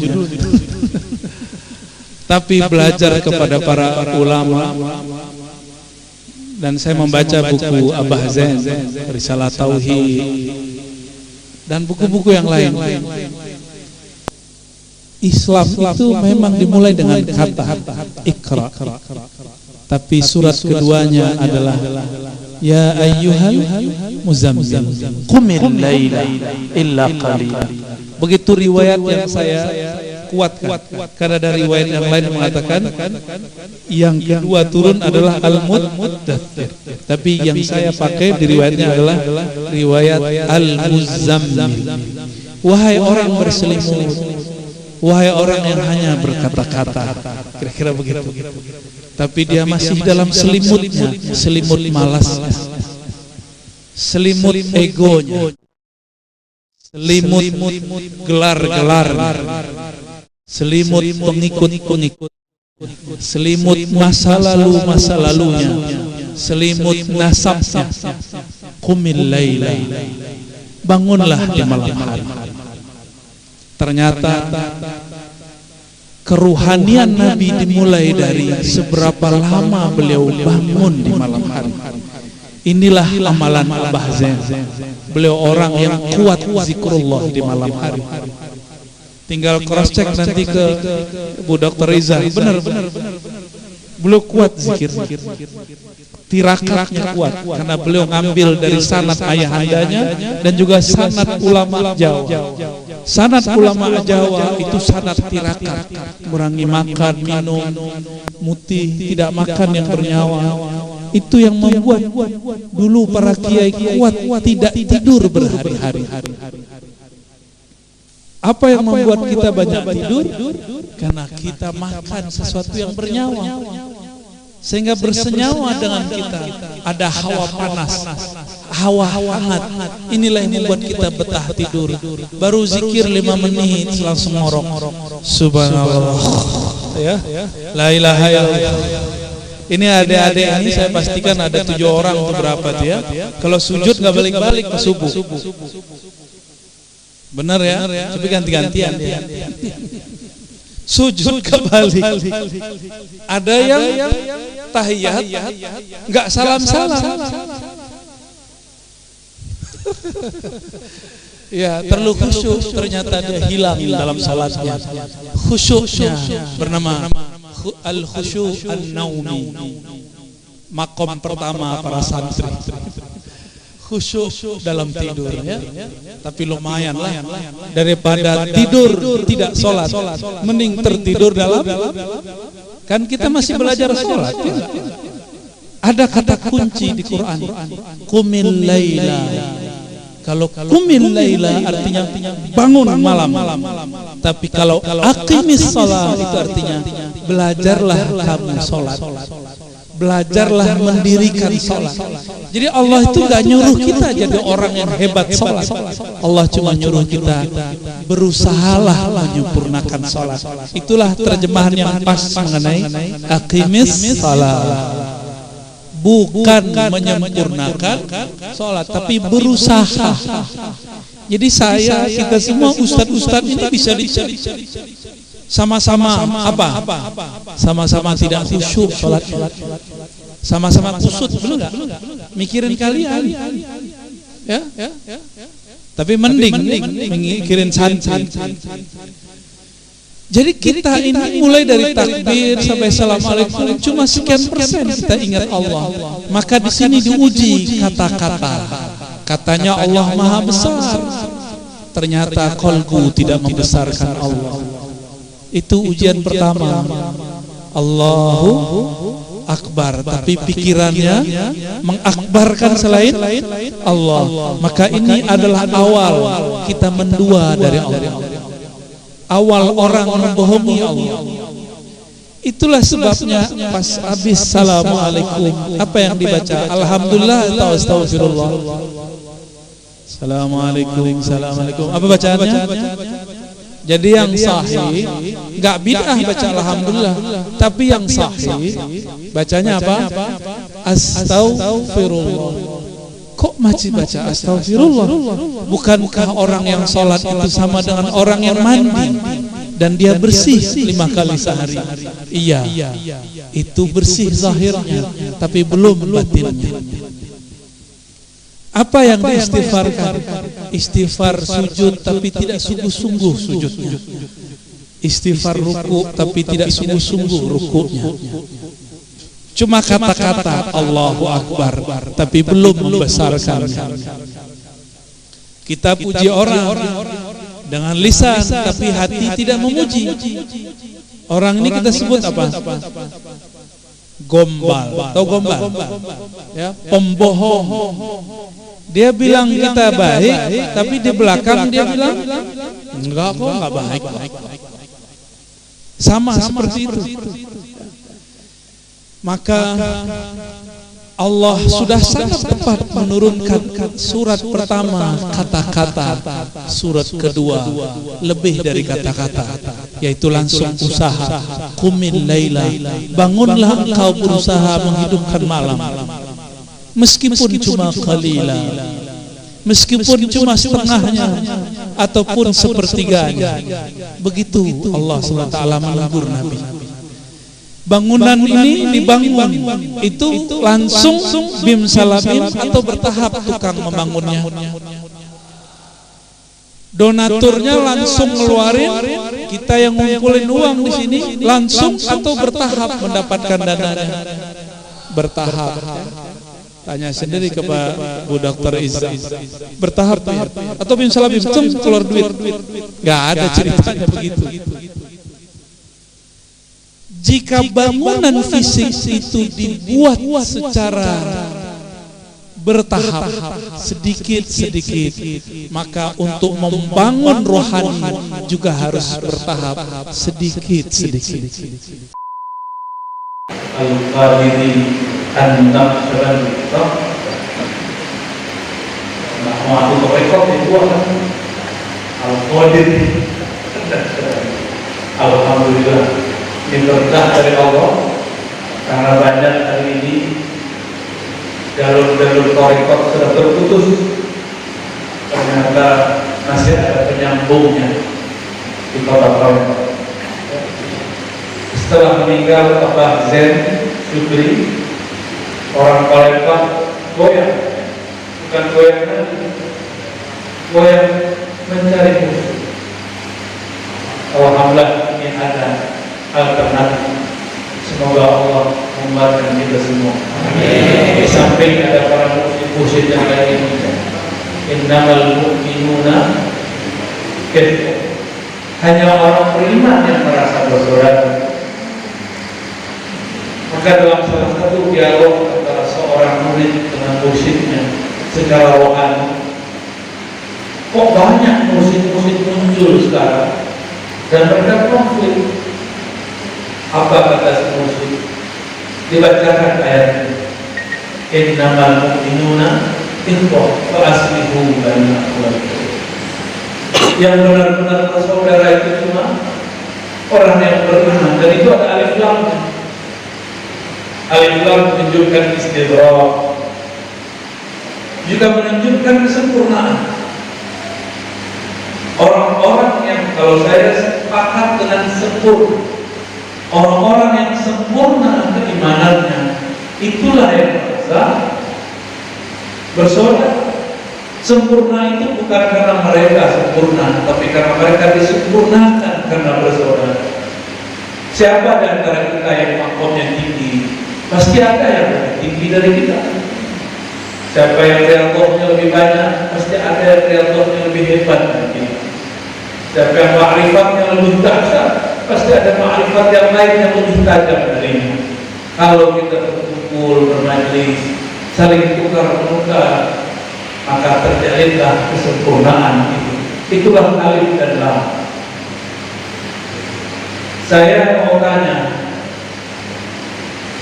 Tapi belajar kepada para ulama dan saya membaca buku Abah Zain, Risalah Tauhid dan buku-buku yang lain. Islam itu memang dimulai dengan kata Iqra. Tapi surat keduanya adalah Ya ayyuhal muzammil qumil laila illa qalila. Begitu riwayat yang saya kuatkan. Karena dari riwayat yang lain mengatakan yang kedua turun adalah Al-Muddathir. Tapi yang saya pakai di riwayatnya adalah riwayat Al-Muzammil. Wahai orang berselimut, wahai orang yang hanya berkata-kata. Kira-kira begitu. Tapi dia masih dalam selimutnya, selimut malasnya, selimut egonya, selimut gelar-gelar, selimut pengikut-pengikut, selimut masa lalunya, selimut nasabnya. Qumil laila, bangunlah di malam hari. Ternyata keruhanian Nabi dimulai dari seberapa lama beliau bangun di malam hari. Inilah amalan Abah Zain. Beliau orang yang kuat zikrullah di malam hari. Tinggal cross check nanti ke Bu Dr. Riza. Benar. Beliau kuat zikir. tirakatnya kuat karena beliau ngambil dari sanad ayahandanya dan juga sanad ulama Jawa. Sanad ulama Jawa itu sanad tirakat, kurangi makan, minum, mutih, tidak makan yang bernyawa. Itu yang membuat dulu para kiai kuat tidak tidur berhari-hari. Apa yang membuat kita banyak tidur? Karena kita makan sesuatu yang bernyawa, sehingga bersenyawa dengan kita. Ada hawa panas, hawa hangat. Inilah yang membuat kita betah tidur. Baru zikir 5 menit langsung ngorok. Subhanallah, ya, la ilaha illallah. Ini adik-adik ini saya pastikan ada 7 orang atau berapa tuh ya. Kalau sujud nggak balik-balik ke subuh. Benar ya? Tapi ganti-gantian. Sujud kembali. Ada yang tahiyat nggak salam-salam. Ya, terlalu khusyuk, ternyata dia hilang dalam salatnya. Khusyuknya bernama al-khusyuk an-naumi. Makom pertama para santri. Khusyuk dalam tidur ya. Tapi lumayan lah, daripada tidur tidak sholat, mending tertidur dalam. Kan kita masih belajar sholat ya? Ada kata kunci di Quran, qumil laila. Kalau qumil laila artinya bangun malam. Tapi kalau aqimis shalah itu artinya belajarlah kamu sholat. Belajarlah mendirikan sholat. Jadi Allah itu gak nyuruh kita jadi orang yang hebat sholat. Allah cuma nyuruh kita berusahalah menyempurnakan sholat. Itulah terjemahan yang pas mengenai aqimis shalah. Bukan menyempurnakan sholat, tapi berusaha. Jadi kita semua ustadz-ustadz ini bisa dicari. Sama-sama apa? Sama-sama tidak khusyuk sholat. Sama-sama kusut, belum nggak? Mikirin kalian, ya. Tapi mending mikirin santri. Jadi kita ini mulai dari takbir sampai assalamualaikum cuma sekian persen kita ingat Allah. Maka di sini diuji kata-kata. Katanya Allah Maha Besar. Ternyata qalbu tidak membesarkan Allah. Itu ujian pertama. Allahu Akbar, tapi pikirannya mengakbarkan selain Allah. Maka ini adalah awal kita mendua dari Allah. Awal orang membohongi Allah. Itulah sebabnya pas habis assalamualaikum apa yang dibaca? Alhamdulillah atau astagfirullah? Assalamualaikum, assalamualaikum. Apa bacaannya? Jadi yang sahih, enggak bid'ah baca alhamdulillah, tapi yang sahih bacanya apa? Astaghfirullah. Kok masih baca astaghfirullah? Bukankah orang yang sholat itu sama dengan orang yang mandi dan dia bersih 5 kali sehari? Iya, itu bersih zahirnya, tapi belum batinnya. Apa yang diistighfarkan? Istighfar sujud tapi tidak sungguh-sungguh sujudnya. Istighfar ruku tapi tidak sungguh-sungguh rukunya. Cuma kata-kata Allahu Akbar tapi belum membesarkan. Kita puji orang dengan lisan tapi hati tidak memuji. Orang ini kita sebut apa? Gombal. Tahu gombal? Ya, pembohong. Dia bilang kita baik, tapi di belakang dia bilang enggak kok, enggak baik. Sama seperti itu. Maka Allah sudah sangat tepat menurunkan surat pertama kata-kata, surat kedua lebih dari kata-kata, yaitu langsung usaha. Qumil laila, bangunlah engkau berusaha menghidupkan malam. Meskipun cuma qalila, meskipun cuma setengahnya ataupun sepertiganya. Begitu Allah SWT menegur Nabi. Bangunan ini dibangun itu langsung bim salabim atau bertahap tukang membangunnya. Donaturnya langsung ngeluarin, kita yang ngumpulin uang di sini langsung atau bertahap mendapatkan dananya. bertahap. Tanya sendiri kepada Bu Dr. Izza. Bertahap atau misalnya keluar duit. Enggak ada ceritanya begitu. Jika bangunan fisik itu dibuat secara bertahap, sedikit-sedikit, maka untuk membangun rohani juga harus bertahap, sedikit-sedikit. Al-Qadiri an-naqsyabandi aku rekod itu Al-Qadiri. Alhamdulillah, ini berkah dari Allah, karena banyak hari ini jalur-jalur rekod sudah terputus, ternyata masih ada penyambungnya di kota-kota. Setelah meninggal Abah Zen Subri, orang Palembang goyang, bukan goyang lagi, goyang mencari musuh. Alhamdulillah ini ada alternatif. Semoga Allah membantu kita semua. Di samping ada para mursyid yang lain, innamal mu'minuna ikhwah. Hanya orang beriman yang merasa bersaudara. Maka dalam salah satu dialog antara seorang murid dengan mursyidnya secara rohani, kok banyak mursyid-mursyid muncul sekarang dan mereka konflik. Apa kata si mursyid? Dibacakan ayat ini, innamal mu'minuna ikhwah fa aslihu baina akhawaykum. Yang benar-benar bersaudara itu cuma orang yang beriman, dan itu ada alif lamnya. Alif lam menunjukkan istidrak, juga menunjukkan kesempurnaan. Orang-orang yang, kalau saya sepakat dengan sempurna, orang-orang yang sempurna keimanannya, itulah yang merasa bersaudara. Sempurna itu bukan karena mereka sempurna, tapi karena mereka disempurnakan karena bersaudara. Siapa di antara kita yang makomnya tinggi? Pasti ada yang lebih tinggi dari kita. Siapa yang riyadhahnya lebih banyak? Pasti ada yang riyadhahnya lebih hebat dari kita. Siapa yang ma'rifatnya lebih dahsyat? Pasti ada ma'rifat yang lain yang lebih tajam darinya. Kalau kita berkumpul, bermajlis, saling tukar-menukar, maka terjalinlah kesempurnaan itu. Itulah alif dan lam. Saya mau tanya,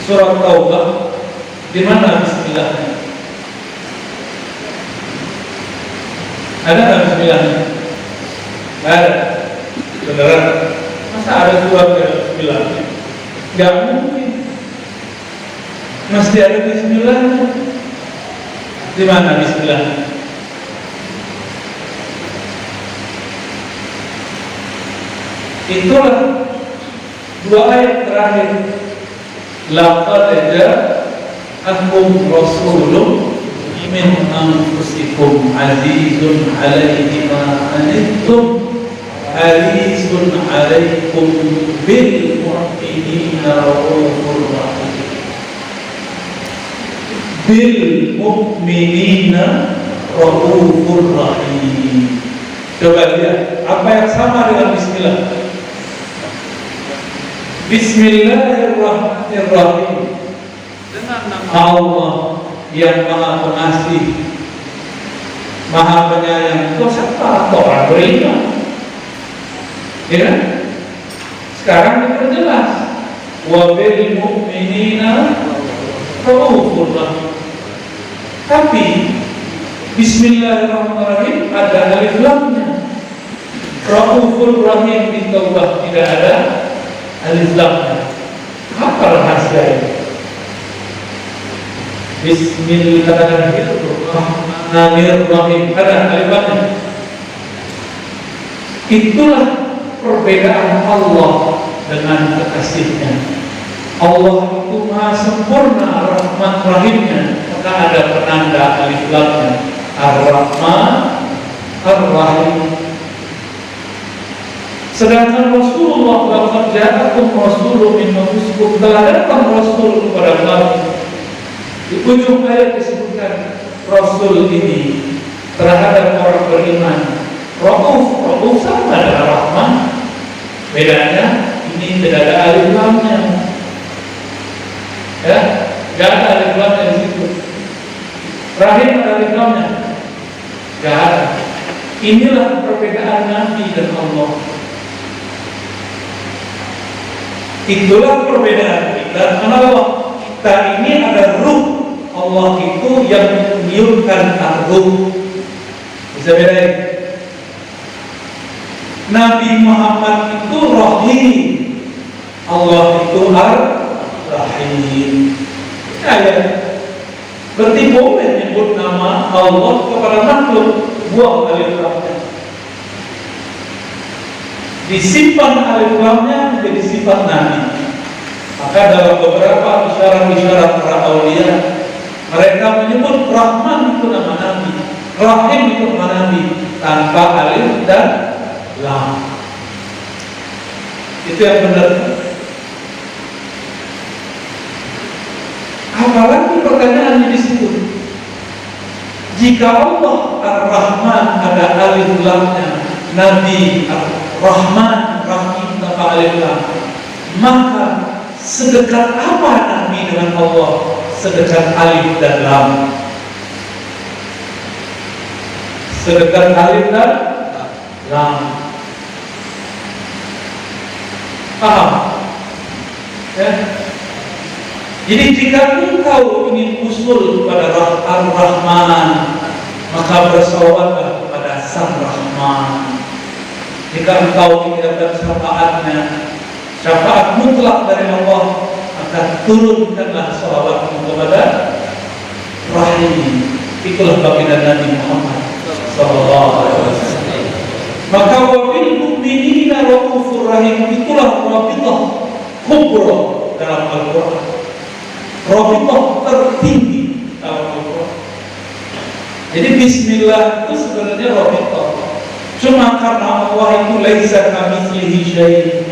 surat Taubah di mana bismillahnya? Ada nggak bismillahnya? Nggak ada. Beneran? Masa ada surat yang bismillahnya? Nggak mungkin. Mesti ada bismillahnya. Di mana bismillahnya? Itulah dua ayat terakhir. Laqad ja'akum rasulun min anfusikum azizun 'alaihi ma anittum harisun 'alaikum bil mu'minina raufur rahim. Bil mu'minina raufur rahim. Coba lihat apa yang sama dengan bismillah. Bismillahirrahmanirrahim. Dengan nama Allah yang Maha Pengasih, Maha Penyayang. Kok siapa? Orang beriman. Ya? Sekarang diperjelas. Wa bil mu'minina raufur rahim. Tapi Bismillahirrahmanirrahim ada alif lamnya. Raufur rahim di Taubah tidak ada alif lamnya. Apa rahasianya? Bismillahirrahmanirrahim ada alif lamnya. Itulah perbedaan Allah dengan kekasihnya. Allah itu maha sempurna rahmat rahimnya, maka ada penanda alif lamnya. Ar-Rahman Ar-Rahim. Sedangkan Rasulullah laqad ja'akum rasulun min anfusikum, telah datang Rasul kepada kamu Di ujung ayat disebutkan Rasul ini terhadap orang beriman Rauf sama dengan Rahman. Bedanya ini tidak ada alif lamnya, ya, nggak ada alif lamnya di situ. Rahim ada alif lamnya, nggak ada. Inilah perbedaan Nabi dan Allah. Itulah perbedaan kita. Kenapa? Kita ini ada ruh. Allah itu yang meniupkan ruh. Bisa bedain. Nabi Muhammad itu Rahim, Allah itu Ar-Rahim. Ya. Berarti boleh menyebut nama Allah kepada makhluk, buang alif lamnya. Disimpan alif lamnya menjadi sifat Nabi. Maka dalam beberapa isyarat-isyarat para aulia, mereka menyebut Rahman itu nama Nabi, Rahim itu nama Nabi, tanpa alif dan lam. Itu yang benar. Apalagi pertanyaannya di situ. Jika Allah Ar-Rahman ada alif lamnya, Nabi Ar-Rahman Rahim tanpa alif lam, maka sedekat apa Nabi dengan Allah? Sedekat alif dan lam. Sedekat alif dan lam. Paham? Ya. Jadi jika engkau ingin usul kepada Ar-Rahman, maka bersolawatlah kepada Sang Rahman. Jika engkau ingin dapat syafaatnya, syafaat mutlak dari Allah, maka turunkanlah sholawatmu kepada Rahim. Itulah baginda Nabi Muhammad sallallahu alaihi wasallam. Maka wabil mu'minina raufur rahim, itulah rabithah kubra dalam Al-Quran. Rabithah tertinggi dalam Al-Quran. Jadi bismillah itu sebenarnya rabithah. Cuma karena Allah itu laisa kamitslihi syai',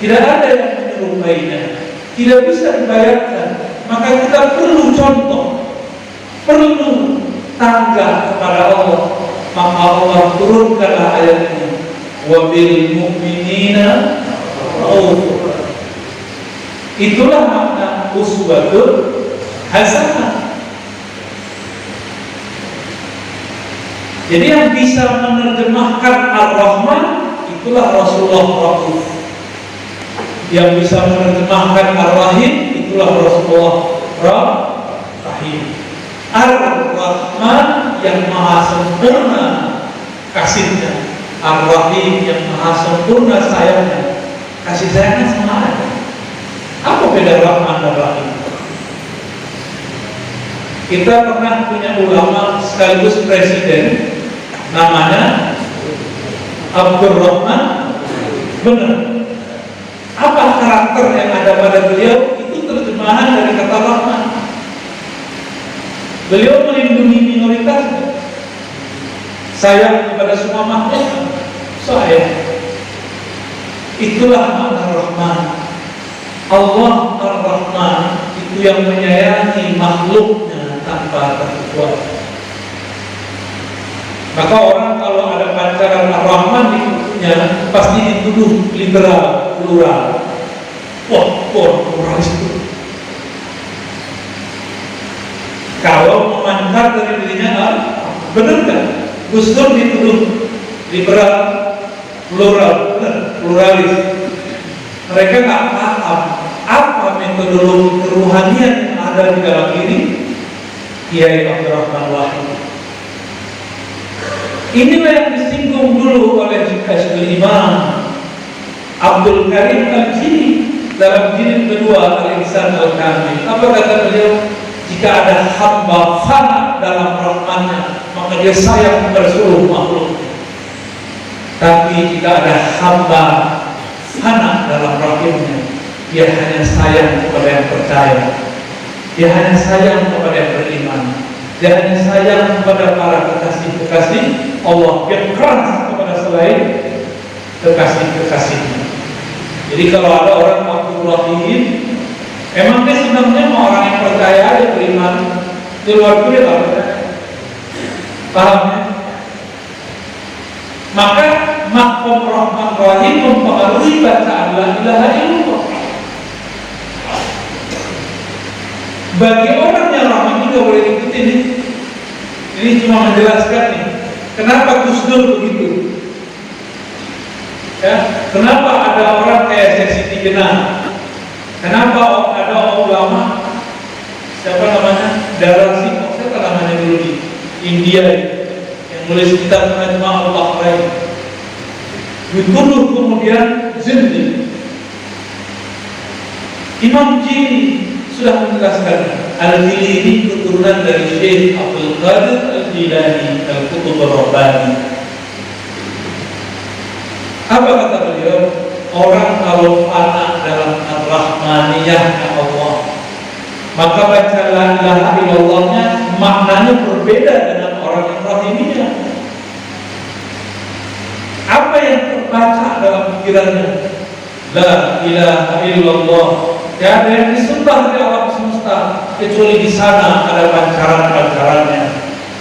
tidak ada yang menyerupainya, tidak bisa dibayangkan. Maka kita perlu contoh, perlu tangga kepada Allah. Maka Allah turunkanlah ayat ini, wabil mu'minina raufur. Itulah makna uswatun hasanah. Jadi yang bisa menerjemahkan Ar-Rahman itulah Rasulullah Rauf. Yang bisa menerjemahkan Ar-Rahim itulah Rasulullah Rahim. Ar-Rahman yang maha sempurna kasihnya, Ar-Rahim yang maha sempurna sayangnya. Kasih sayangnya sama aja. Apa beda Rahman dan Rahim? Kita pernah punya ulama sekaligus presiden, namanya Abdurrahman. Benar. Apa karakter yang ada pada beliau? Itu terjemahan dari kata Rahman. Beliau melindungi minoritas, sayang kepada semua makhluk, sayang. Itulah makna Rahman. Allah Ar-Rahman itu yang menyayangi makhluknya tanpa terkecuali. Maka orang kalau ada pancaran Ar-Rahman di hidupnya pasti dituduh liberal, plural. Wah, pluralis itu. Kalau memancar dari dirinya, benar kan? Gus Dur dituduh liberal, plural, pluralis. Mereka nggak paham apa metodologi keruhanian yang ada di dalam diri Kiai Abdurrahman Wahid. Inilah yang disinggung dulu oleh Syaikhul Imam Abdul Karim Al-Jili dalam jilid kedua Al-Ihsan Al-Kamil. Apa kata beliau? Jika ada hamba fana dalam rahmannya, maka dia sayang kepada seluruh makhluk. Tapi jika ada hamba fana dalam rahimnya, dia hanya sayang kepada yang percaya, dia hanya sayang kepada yang beriman, dia hanya sayang kepada para kekasih-kekasih Allah yang keras kepada selain kekasih-kekasihnya. Jadi kalau ada orang Abdul Rahim, emang dia senangnya sama orang yang percaya, dia beriman, Di luar kulit paham ya? Maka maqam Rahman Rahim mempengaruhi bacaan la ilaha illallah. Bagi orang yang Rahman juga boleh ikutin nih. Ini cuma menjelaskan nih, kenapa Gus Dur begitu? Ya, kenapa ada orang kayak Siti Jenar? Kenapa ada ulama siapa namanya? Darasi, siapa namanya dulu di India yang nulis kitab Majma' al-Bahrain. Dituduh kemudian zindik. Imam Jili sudah menjelaskan, Al-Jili ini keturunan dari Syekh Abdul Qadir Al-Jilani Al-Qutub Ar-Rabbani. Apa kata beliau? Orang kalau fana dalam Ar-Rahmaniyah Allah, maka baca la ilaha illallahnya maknanya berbeda dengan orang yang rahimiyah. Apa yang terbaca dalam pikirannya? La ilaha illallah. Tidak ada yang disembah di alam semesta kecuali di sana ada pancaran-pancarannya.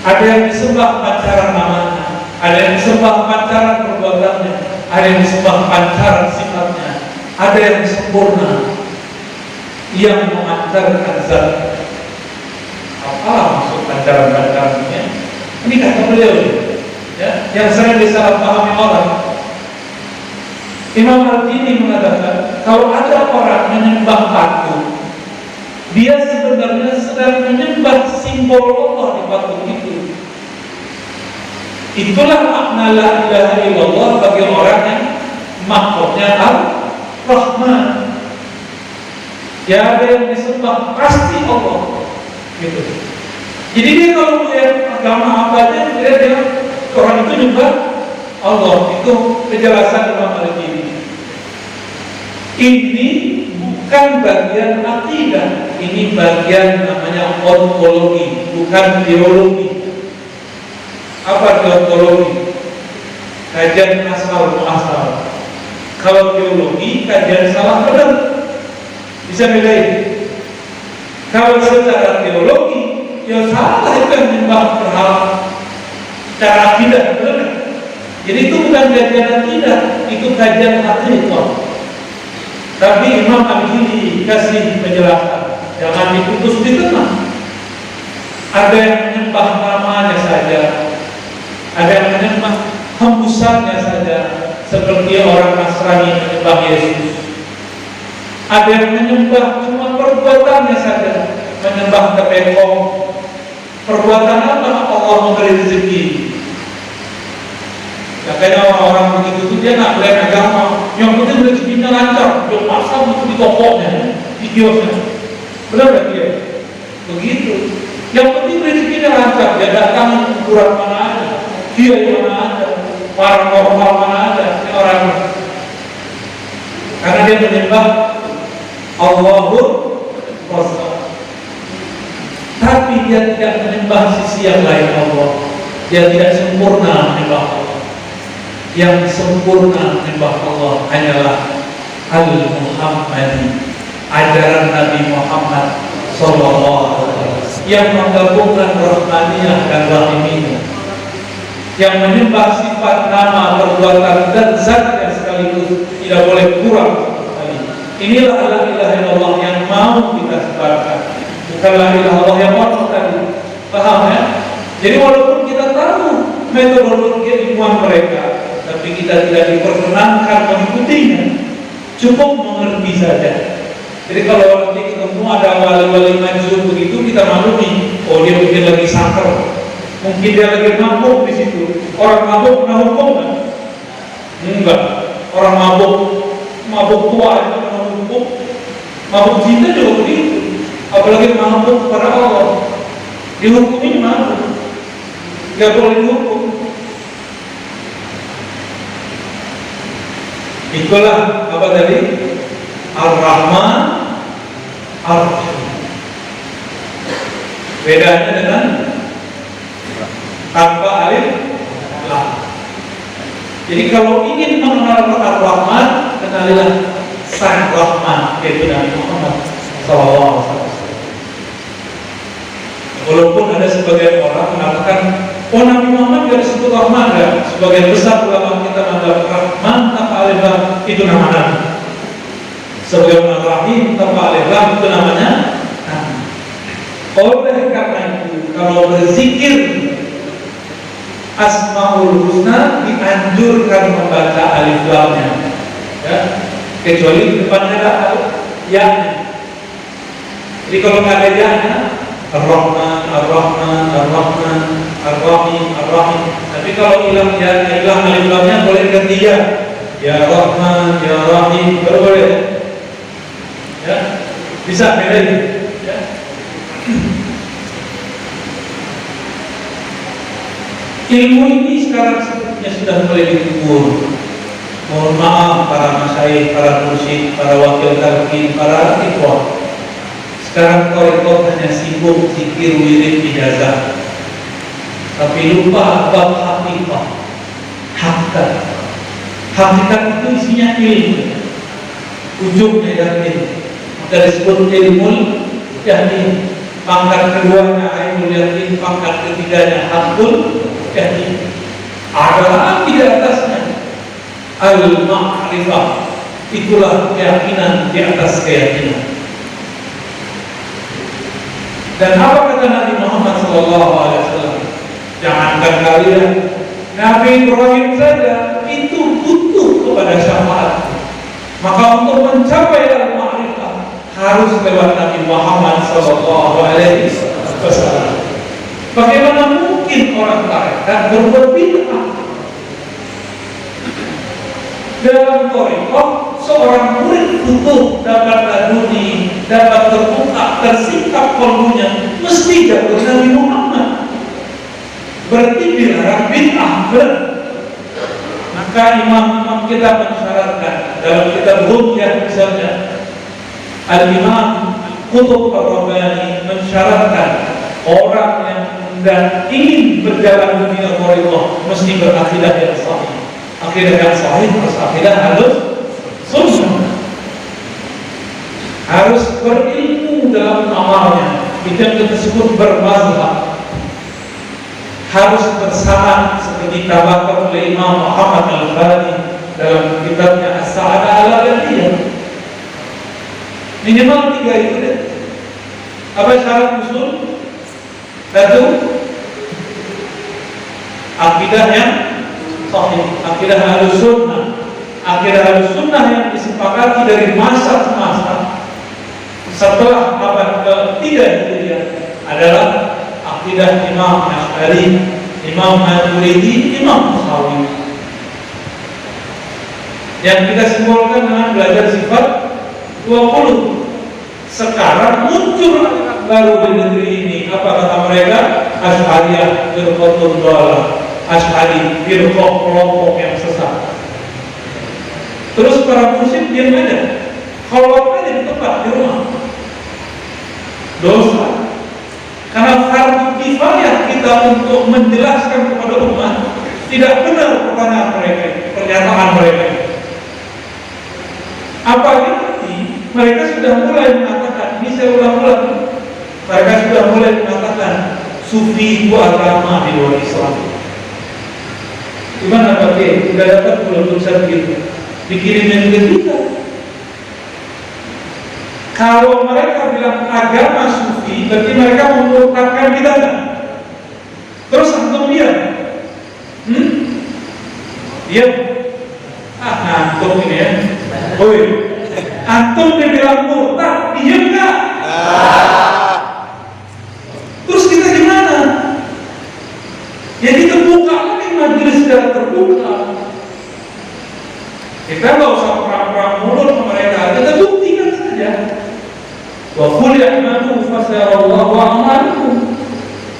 Ada yang disembah pancaran namanya, ada yang disembah pancaran perbuatannya, ada yang disembah pancaran sifatnya, ada yang sempurna yang memancarkan zat. Apalah maksud pancaran-pancarannya? Ini kata beliau ya, yang sering disalahpahami orang. Imam Al-Jini mengatakan, kalau ada orang menyembah patung, dia sebenarnya sedang menyembah simbol Allah di patung itu. Itulah makna la ilaha illallah bagi orang yang maksudnya Ar-Rahman. Ya, ada yang disembah pasti Allah. Gitu. Jadi dia kalau melihat agama apa aja, dia orang itu nyembah Allah. Itu penjelasan Imam Al-Jini. Ini bukan bagian akidah, ini bagian namanya ontologi, bukan teologi. Apa teologi? Kajian asal muasal. Kalau teologi, kajian salah benar. Bisa bedain. Kalau secara teologi, ya salah itu yang menyembah berhala. Cara akidah benar. Jadi itu bukan kajian akidah, itu kajian hakikat. Tapi Imam Al-Jili kasih penjelasan, jangan diputus di tengah. Ada yang menyembah namanya saja, ada yang menyembah hembusannya saja, seperti orang Nasrani menyembah Yesus. Ada yang menyembah cuma perbuatannya saja, menyembah kepekong. Perbuatan apa? Allah memberi rezeki. Ya, kayaknya orang-orang begitu tuh dia nggak boleh agama. Yang penting rezekinya lancar, dia pasang itu di tokonya, di kiosnya. Benar nggak dia? Begitu. Yang penting rezekinya lancar, dia datang ukuran mana ada, dia mana ada, paranormal mana ada, ini orang. Karena dia menyembah Allahur Rasul. Tapi dia tidak menyembah sisi yang lain Allah. Dia tidak sempurna menyembah Allah. Yang sempurna menyembah Allah hanyalah Al-Muhammadi, ajaran Nabi Muhammad SAW, yang menggabungkan Rahmaniyah dan Rahimiyah, yang menyembah sifat, nama, perbuatan dan zat yang sekaligus tidak boleh kurang sekali. Inilah la ilaha illallah yang mau kita sebarkan, bukan la ilaha illallah yang mau tadi. Paham ya? Jadi walaupun kita tahu metodologi ilmuwan mereka, tapi kita tidak diperkenankan mengikutinya, cukup mengerti saja. Jadi kalau nanti ketemu ada wali-wali majzub begitu, kita maklumi, oh dia mungkin lagi sakar, mungkin dia lagi mabuk di situ. Orang mabuk kena hukum kan? Enggak. Orang mabuk tua itu kena hukum. Mabuk cinta juga begitu. Apalagi mabuk kepada Allah, dihukumi mabuk, nggak boleh dihukum. Itulah apa tadi? Ar-Rahman Ar-Rahim. Bedanya dengan tanpa alif lam. Jadi kalau ingin mengenal Ar-Rahman, kenalilah Sang Rahman, yaitu Nabi Muhammad SAW. Walaupun ada sebagian orang mengatakan, oh Nabi Muhammad gak disebut Rahman, ya. Sebagian besar ulama kita menganggap Rahman tanpa alif lam itu nama Nabi. Sebagian Rahim tanpa alif lam itu namanya Nabi. Oleh karena itu, kalau berzikir Asmaul Husna dianjurkan membaca alif lamnya, ya. Kecuali depannya ada ya. Jadi kalau nggak ada ya-nya, Ar-Rahman, Ar-Rahman, Ar-Rahman, Ar-Rahim, Ar-Rahim. Tapi kalau hilang ya, hilang alif lamnya boleh ganti ya. Ya Rahman, Ya Rahim, baru boleh. Ya, bisa bedain. Ya. Ilmu ini sekarang sepertinya sudah mulai dikubur. Mohon maaf para masyayikh, para mursyid, para wakil talqin, para ikhwah. Sekarang thariqah hanya sibuk zikir wirid ijazah, tapi lupa bab hakikat. Hakikat itu isinya ilmu, ujungnya yakin. Maka disebut ilmul yakin. Pangkat keduanya ainul yakin, pangkat ketiganya hakul yakin. Ada di atasnya al-ma'rifah, itulah keyakinan di atas keyakinan. Dan apa kata Nabi Muhammad SAW? Jangankan kalian, Nabi Ibrahim saja itu butuh kepada syafaat. Maka untuk mencapai al-ma'rifah harus lewat Nabi Muhammad SAW. Bagaimana mungkin orang tarekat berbuat bid'ah? Dalam thariqah, seorang murid butuh dapat laduni, dapat terbuka, tersikap kalbunya, mesti jauh Nabi Muhammad. Berarti dilarang bid'ah. Maka imam-imam kita mensyaratkan dalam kitab Ruqyah misalnya, Al-Imam Qutb Ar-Rabbani mensyaratkan orang yang ingin berjalan dunia thariqah mesti berakidah yang sahih. Akidah yang sahih harus akidah halus sunnah, harus berilmu dalam amalnya, itu yang kita sebut bermazhab, harus bersama seperti tabakan oleh Imam Muhammad Al-Ghazali dalam kitabnya As-Sa'adah Al-Abadiyah. Minimal 3 itu deh. Apa syarat usul? 1, akidah yang sahih, akidah halus sunnah. Akidah halus sunnah yang disepakati dari masa ke masa setelah abad ke-3 Hijriah adalah akidah Imam Asy'ari, Imam Maturidi, Imam Musawi. Yang kita simbolkan dengan belajar sifat 20. Sekarang muncul baru di negeri ini, apa kata mereka? Asy'ariyah, firqatul dhalalah. Asy'ari, firqah, kelompok yang sesat. Terus para musyrik diam aja, kalau aja di tempat di rumah, dosa. Karena fardu kifayah kita untuk menjelaskan kepada umat. Tidak benar pertanyaan mereka, pernyataan mereka. Apalagi mereka sudah mulai mengatakan, ini saya ulang-ulang, mereka sudah mulai mengatakan sufi itu agama di luar Islam. Gimana Pak Kiai? Sudah dapat belum tulisan gitu? Dikirimin ke kita. Kalau mereka bilang agama sufi, berarti mereka memurtadkan kita. Terus antum diam? Diam? Antum ini ya. Oi, antum dibilang murtad, diam nggak? Terus kita gimana? Ya kita buka lagi majelis secara terbuka. Kita nggak usah perang-perang mulut sama mereka, kita buktikan saja. Wa qul ya'malu fasayarallahu a'malakum.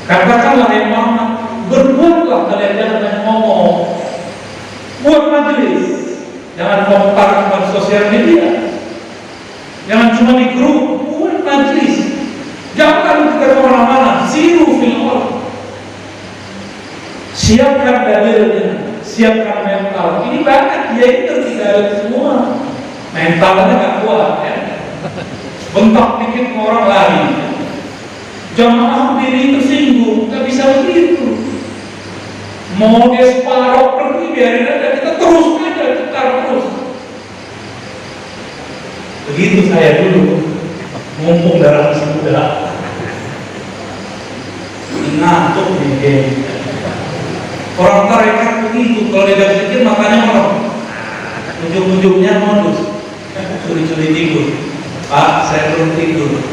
Katakanlah ya Muhammad, berbuatlah kalian, jangan ngomong. Buat majelis, jangan komentar di sosial media, jangan cuma di grup. Buat majelis, jangan kita kemana-mana. Siru fil ardh. Siapkan dalilnya, siapkan mental. Ini banyak dia itu tidak semua. Mentalnya nggak kuat ya. Bentak dikit orang lari. Jamaah berdiri tersinggung, nggak bisa begitu. Mau dia separuh pergi, biarin aja, kita terus aja, kita terus. Begitu saya dulu, mumpung darah masih muda, ngantuk nih. Orang tarekat begitu, kalau dia pikir makanya orang ujung-ujungnya modus, curi-curi tidur. Pak, saya belum tidur.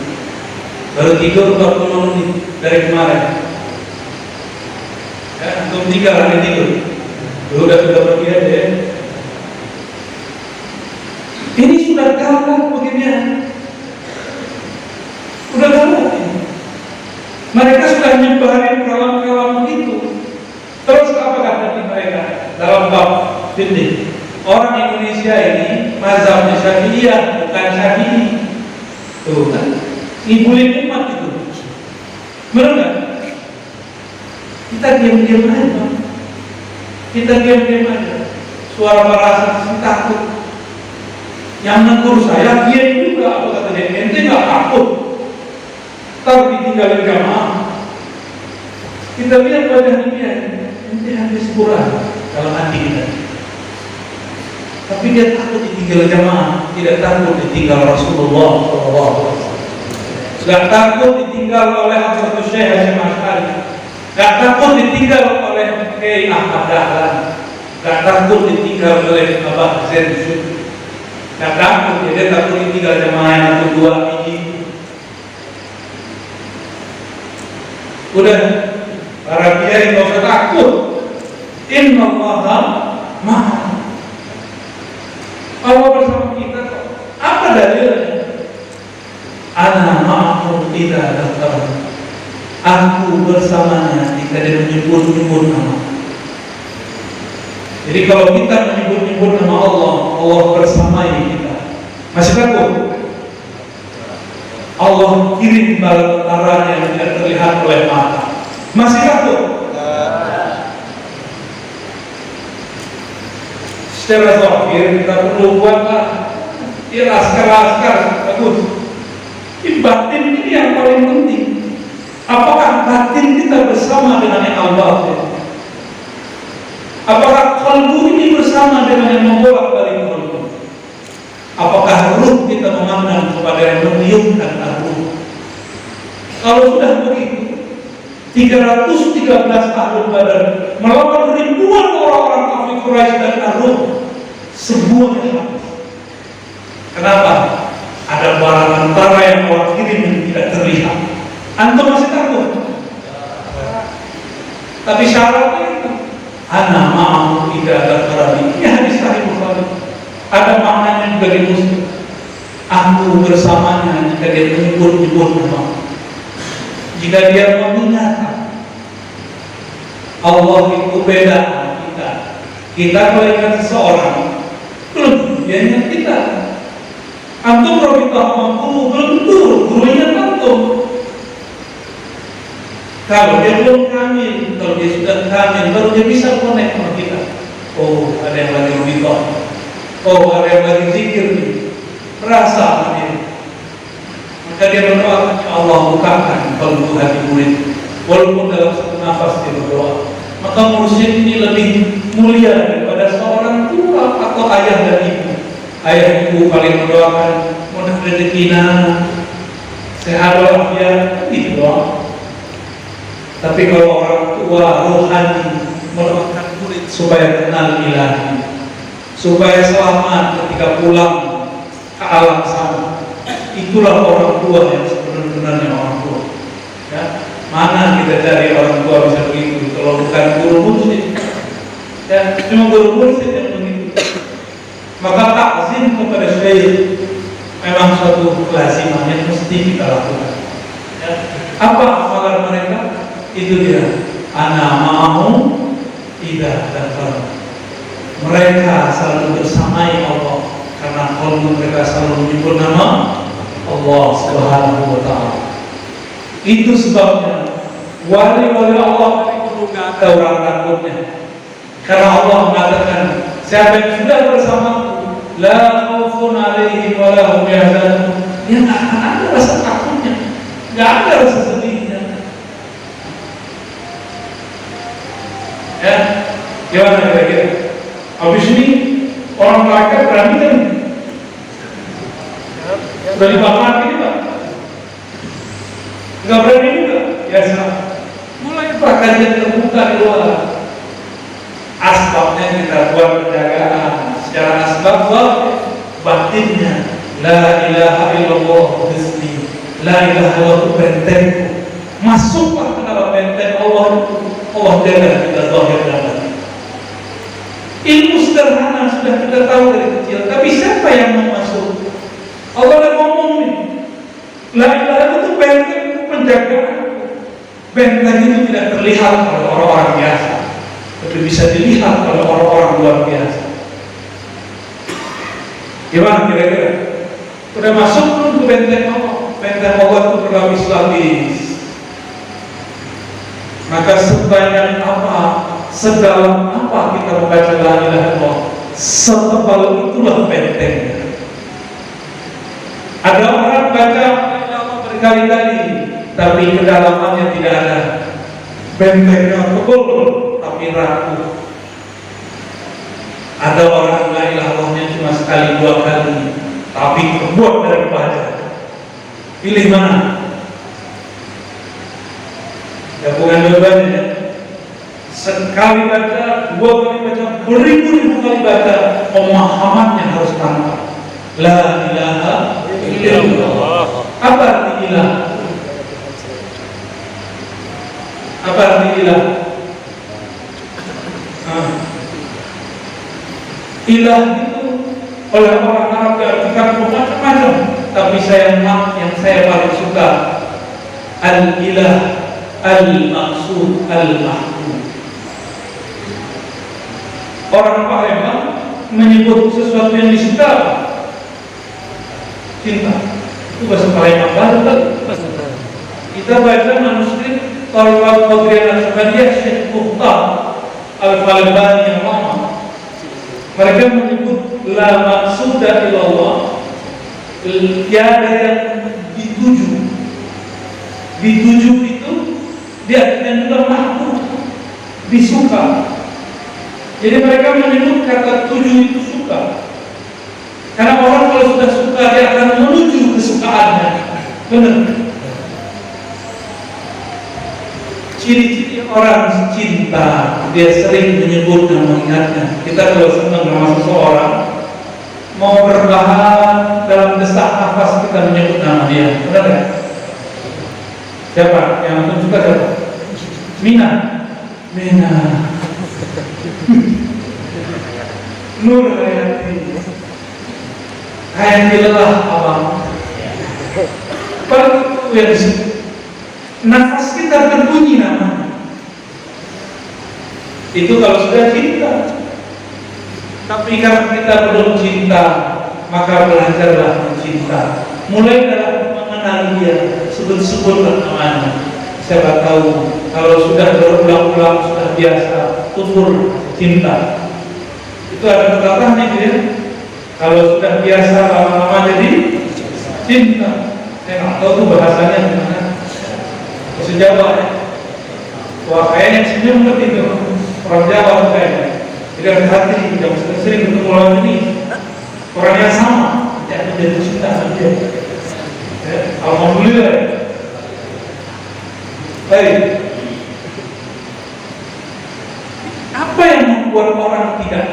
Baru tidur 40 menit dari kemarin. Ya, untuk 3 hari tidur. Sudah pergi aja. Ini sudah gawat beginian. Sudah gawat ini. Mereka sudah nyebarin kawan-kawan begitu. Terus apa kata mereka dalam bab fikih? Orang Indonesia ini mazhabnya Syafi'iyah bukan Syafi'i. Tuh kan, ngibulin umat itu. Benar nggak? Kita diam-diam aja. Kita diam-diam aja. Suara para saksi takut. Yang negur saya, dia juga apa kata dia? Ente nggak takut? Ntar ditinggalin jamaah. Kita lihat wajah dia. Ente habis kurang dalam hati kita. Tapi dia takut ditinggal jamaah, tidak takut ditinggal Rasulullah SAW. Tidak takut ditinggal oleh Habib Syekh Hasyim Asy'ari. Tidak takut ditinggal oleh Kiai Ahmad Dahlan. Tidak takut ditinggal oleh Abah Zain Syukri. Tidak takut, dia takut ditinggal jamaah yang satu dua biji. Udah, para kiai nggak usah takut. Innallaha ma'a. Allah bersama kita. Apa dalilnya? Ana ma'akum idza dzakara. Aku bersamanya jika dia menyebut-nyebut nama. Jadi kalau kita menyebut-nyebut nama Allah, Allah bersamai kita. Masih takut? Allah kirim bala tentaranya yang tidak terlihat oleh mata. Masih takut? Secara zahir kita perlu buatlah askar-askar bagus. Di batin ini yang paling penting. Apakah batin kita bersama dengan yang Allah? Apakah kalbu ini bersama dengan yang membolak-balik kalbu? Apakah ruh kita memandang kepada yang meniupkan ruh? Kalau sudah begitu, 313 tahun Badar melawan ribuan orang-orang kafir Quraisy dan Ar-Rum, semuanya habis. Kenapa? Ada bala tentara yang Allah kirim yang tidak terlihat. Antum masih takut? Tapi syaratnya itu ana ma'ahu idza dzakara. Ini hadis sahih Bukhari. Ada maknanya juga di Muslim. Aku bersamanya jika dia menyebut-nyebut nama. Jika dia mengingatkan. Allah itu beda kita. Kita kalau ingat seseorang, belum dia ingat kita. Antum robitah mampu belum tentu gurunya antum. Kalau dia belum kamil, kalau dia sudah kamil, baru dia bisa connect sama kita. Oh, ada yang lagi robitah. Oh, ada yang lagi zikir nih. Rasa dia. Maka dia berdoa, ya Allah bukakan kalbu hati murid. Walaupun dalam satu nafas dia berdoa. Maka mursyid ini lebih mulia daripada seorang tua atau ayah dan ibu. Ayah ibu paling mendoakan mudah rezekina, sehat walafiat, itu doa. Tapi kalau orang tua rohani mendoakan murid supaya kenal ilahi, supaya selamat ketika pulang ke alam sana, itulah orang tua yang sebenarnya orang tua. Ya. Mana kita cari orang tua bisa begitu kalau bukan guru mursyid? Ya, cuma guru mursyid yang begitu. Maka takzim kepada syekh memang suatu kelaziman yang mesti kita lakukan. Ya. Apa amalan mereka? Itu dia. Ana ma'ahu idza dzakara. Mereka selalu bersamai Allah karena kalau mereka selalu menyebut nama Allah Subhanahu wa taala. Itu sebabnya wali-wali Allah itu nggak ada orang takutnya. Karena Allah mengatakan, siapa yang sudah bersamaku, la khaufun alaihim wa la hum yahzanun. Dia nggak akan ada rasa takutnya, nggak ada rasa sedihnya. Gimana kira-kira? Habis ini orang malaikat berani kan? Berani bakar ini Pak? Enggak berani juga? Biasa. Mulai kajian terbuka di luar. Asbabnya kita buat penjagaan. Secara asbab buat batinnya. La ilaha illallah bismi. La ilaha illallah bentengku. Masuklah ke dalam benteng Allah. Allah jaga kita zahir dan batin. Ilmu sederhana sudah kita tahu dari kecil. Tapi siapa yang mau masuk? Allah udah ngomong nih. La ilaha itu benteng penjagaan. Benteng itu tidak terlihat oleh orang-orang biasa, tapi bisa dilihat oleh orang-orang luar biasa. Gimana kira-kira? Sudah masuk belum ke benteng Allah? Benteng Allah itu berlapis-lapis. Maka sebanyak apa, sedalam apa kita membaca la ilaha illallah, setebal itulah bentengnya. Ada orang baca la ilaha illallah berkali-kali, tapi kedalamannya tidak ada. Bentengnya tebal tapi rapuh. Ada orang la ilaha illallahnya cuma sekali dua kali, tapi terbuat dari baja. Pilih mana? Gabungan dua-duanya ya. Sekali baca, dua kali baca, beribu-ribu kali baca, pemahamannya harus tampak. La ilaha illallah. Apa arti ilah? Apa arti ilah? Ilah itu oleh orang Arab diartikan macam-macam, tapi yang saya paling suka al-ilah, al-maqsud, al-mahmud. Orang Palembang menyebut sesuatu yang disuka cinta. Itu bahasa Palembang banget. Kita baca manuskrip Tariqat Qadiriyah Naqsyabandiyah Syekh Mukhtar Al-Palembani yang lama. Mereka menyebut la maqsuda illallah, tiada yang dituju. Dituju itu diartikan juga mahmud, disuka. Jadi mereka menyebut kata tuju itu suka. Karena orang kalau sudah suka dia akan menuju kesukaannya. Benar. Ciri-ciri orang cinta, dia sering menyebut dan mengingatnya. Kita kalau senang sama seseorang, mau berbahan dalam desak nafas kita menyebut nama dia. Benar ya? Siapa? Yang pun suka siapa? Mina. Mina. Nur Hayati. Hayati lelah abang. Kalau itu yang nafas kita berbunyi namanya. Itu kalau sudah cinta. Tapi kalau kita belum cinta, maka belajarlah mencinta. Mulai dalam mengenal dia, sebut-sebutlah namanya. Siapa tahu kalau sudah berulang-ulang, sudah biasa, tumbuh cinta. Itu ada kata-katanya dia. Kalau sudah biasa lama-lama jadi cinta. Saya nggak tahu tuh bahasanya gimana. Bahasa Jawa ya. Wah kayaknya senyum ngerti tuh. Orang Jawa tuh kayaknya. Tidak hati-hati, jangan sering-sering ketemu lawan ini. Orang yang sama, jangan jatuh cinta sama dia. Ya, alhamdulillah. Baik. Apa yang membuat orang tidak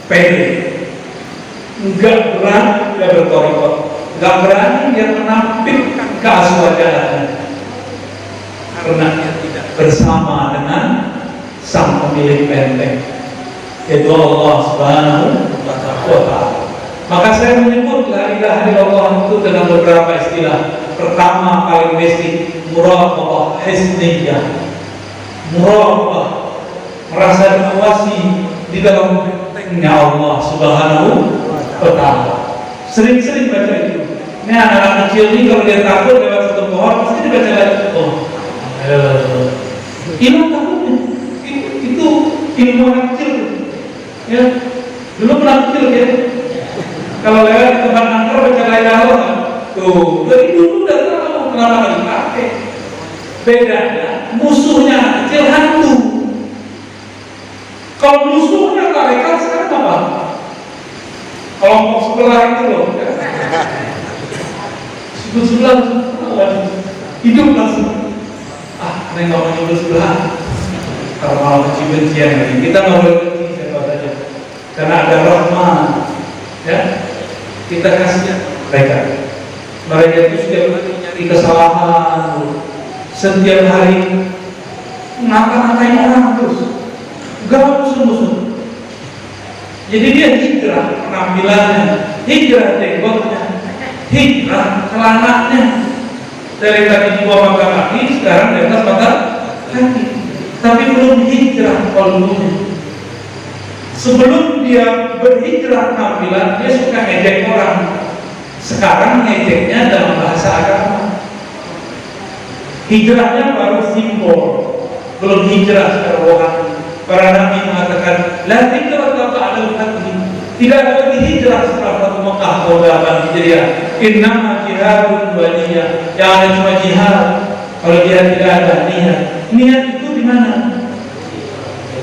pede? Enggak berani dia bertorikot, enggak berani dia menampilkan keaswajaannya, karena dia tidak bersama dengan sang pemilik benteng, yaitu Allah Subhanahu wa Ta'ala. Maka saya menyebut la ilaha illallah itu dengan beberapa istilah. Pertama, paling basic, muraqabah hisniyah. Muraqabah, merasa diawasi di dalam bentengnya Allah Subhanahu wa Ta'ala. Sering-sering baca itu. Ini anak-anak kecil ini kalau dia takut lewat satu pohon pasti dibaca lagi. Oh, ilmu takutnya itu ilmu anak kecil. Ya, dulu anak kecil ya. Kalau lewat di tempat angker baca la ilaha illallah. Tuh, dari dulu udah tahu kenapa lagi pakai. Bedanya musuhnya anak kecil hantu. Kalau musuhnya tarekat sekarang apa? Kelompok sebelah itu loh. Sebelah hidup langsung. Ini nggak mau nyebut sebelah. Kalau mau benci-bencian lagi, kita nggak boleh benci siapa saja. Karena ada rahmat, ya. Kita kasih mereka. Mereka itu setiap hari nyari kesalahan, setiap hari ngata-ngatain orang terus, gak musuh-musuh. Jadi dia hijrah penampilannya, hijrah tenggoknya, hijrah celananya. Dari tadi di bawah mata kaki, sekarang di atas mata kaki. Tapi belum hijrah kalbunya. Sebelum dia berhijrah penampilan, dia suka ngejek orang. Sekarang ngejeknya dalam bahasa agama. Hijrahnya baru simbol, belum hijrah secara rohani. Para nabi mengatakan, la hijrata ba'dal fath. Tidak ada lagi hijrah setelah Fatu Mekah atau 8 Hijriah. Innama jihadun wa niyah. Yang ada cuma jihad. Kalau dia tidak ada niat, niat itu di mana?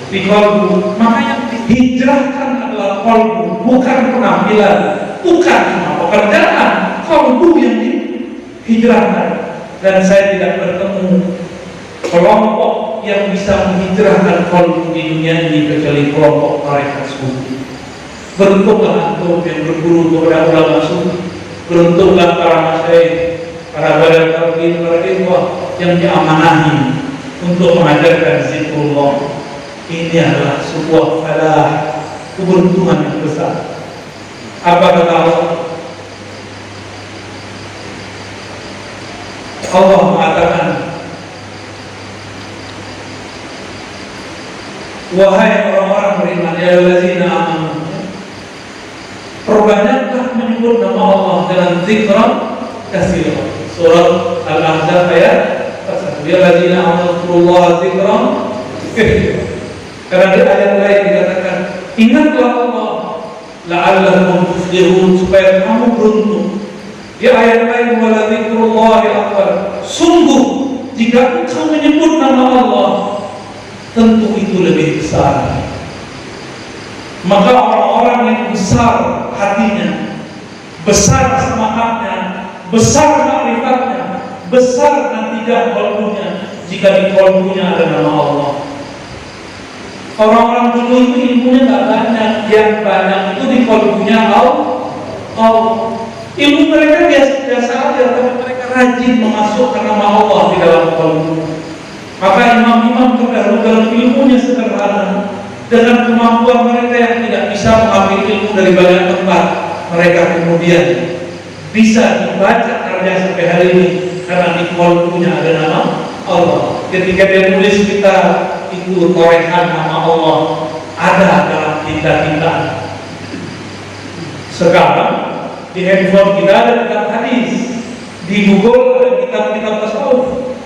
Di kalbu. Makanya hijrahkan adalah kalbu, bukan penampilan, bukan cuma pekerjaan. Kalbu yang dihijrahkan. Dan saya tidak bertemu kelompok yang bisa menghijrahkan kalbu di dunia ini kecuali kelompok tarekat sufi. Beruntunglah antum yang berguru kepada ulama sufi, beruntunglah para masyayikh, para badan tarbiyah, para ikhwah yang diamanahi untuk mengajarkan zikrullah. Ini adalah sebuah falah, keberuntungan yang besar. Apa kata Allah? Allah mengatakan, wahai orang-orang beriman, ya allazina amanu, perbanyaklah menyebut nama Allah dengan zikran katsira. Surat Al-Ahzab ayat 1. Ya allazina amanu dzkurullaha zikran katsira. Karena di ayat lain dikatakan, ingatlah Allah la'allakum tuflihun, supaya kamu beruntung. Di ayat lain, wala dzikrullahi akbar. Sungguh jika engkau menyebut nama Allah, tentu itu lebih besar. Maka orang-orang yang besar hatinya, besar semangatnya, besar ma'rifatnya, besar natijah kalbunya jika di kalbunya ada nama Allah. Orang-orang dulu itu ilmunya tidak banyak, yang banyak itu di kalbunya Allah. Ilmu mereka biasa-biasa aja, tapi mereka rajin memasukkan nama Allah di dalam kalbu. Maka imam-imam terdahulu dalam ilmunya sederhana, dengan kemampuan mereka yang tidak bisa mengambil ilmu dari banyak tempat, mereka kemudian bisa dibaca karya sampai hari ini karena di kalbunya ada nama Allah. Ketika dia tulis kita itu torehan nama Allah ada dalam tinta-tinta. Sekarang di handphone kita ada kitab hadis, di Google ada kitab-kitab tasawuf,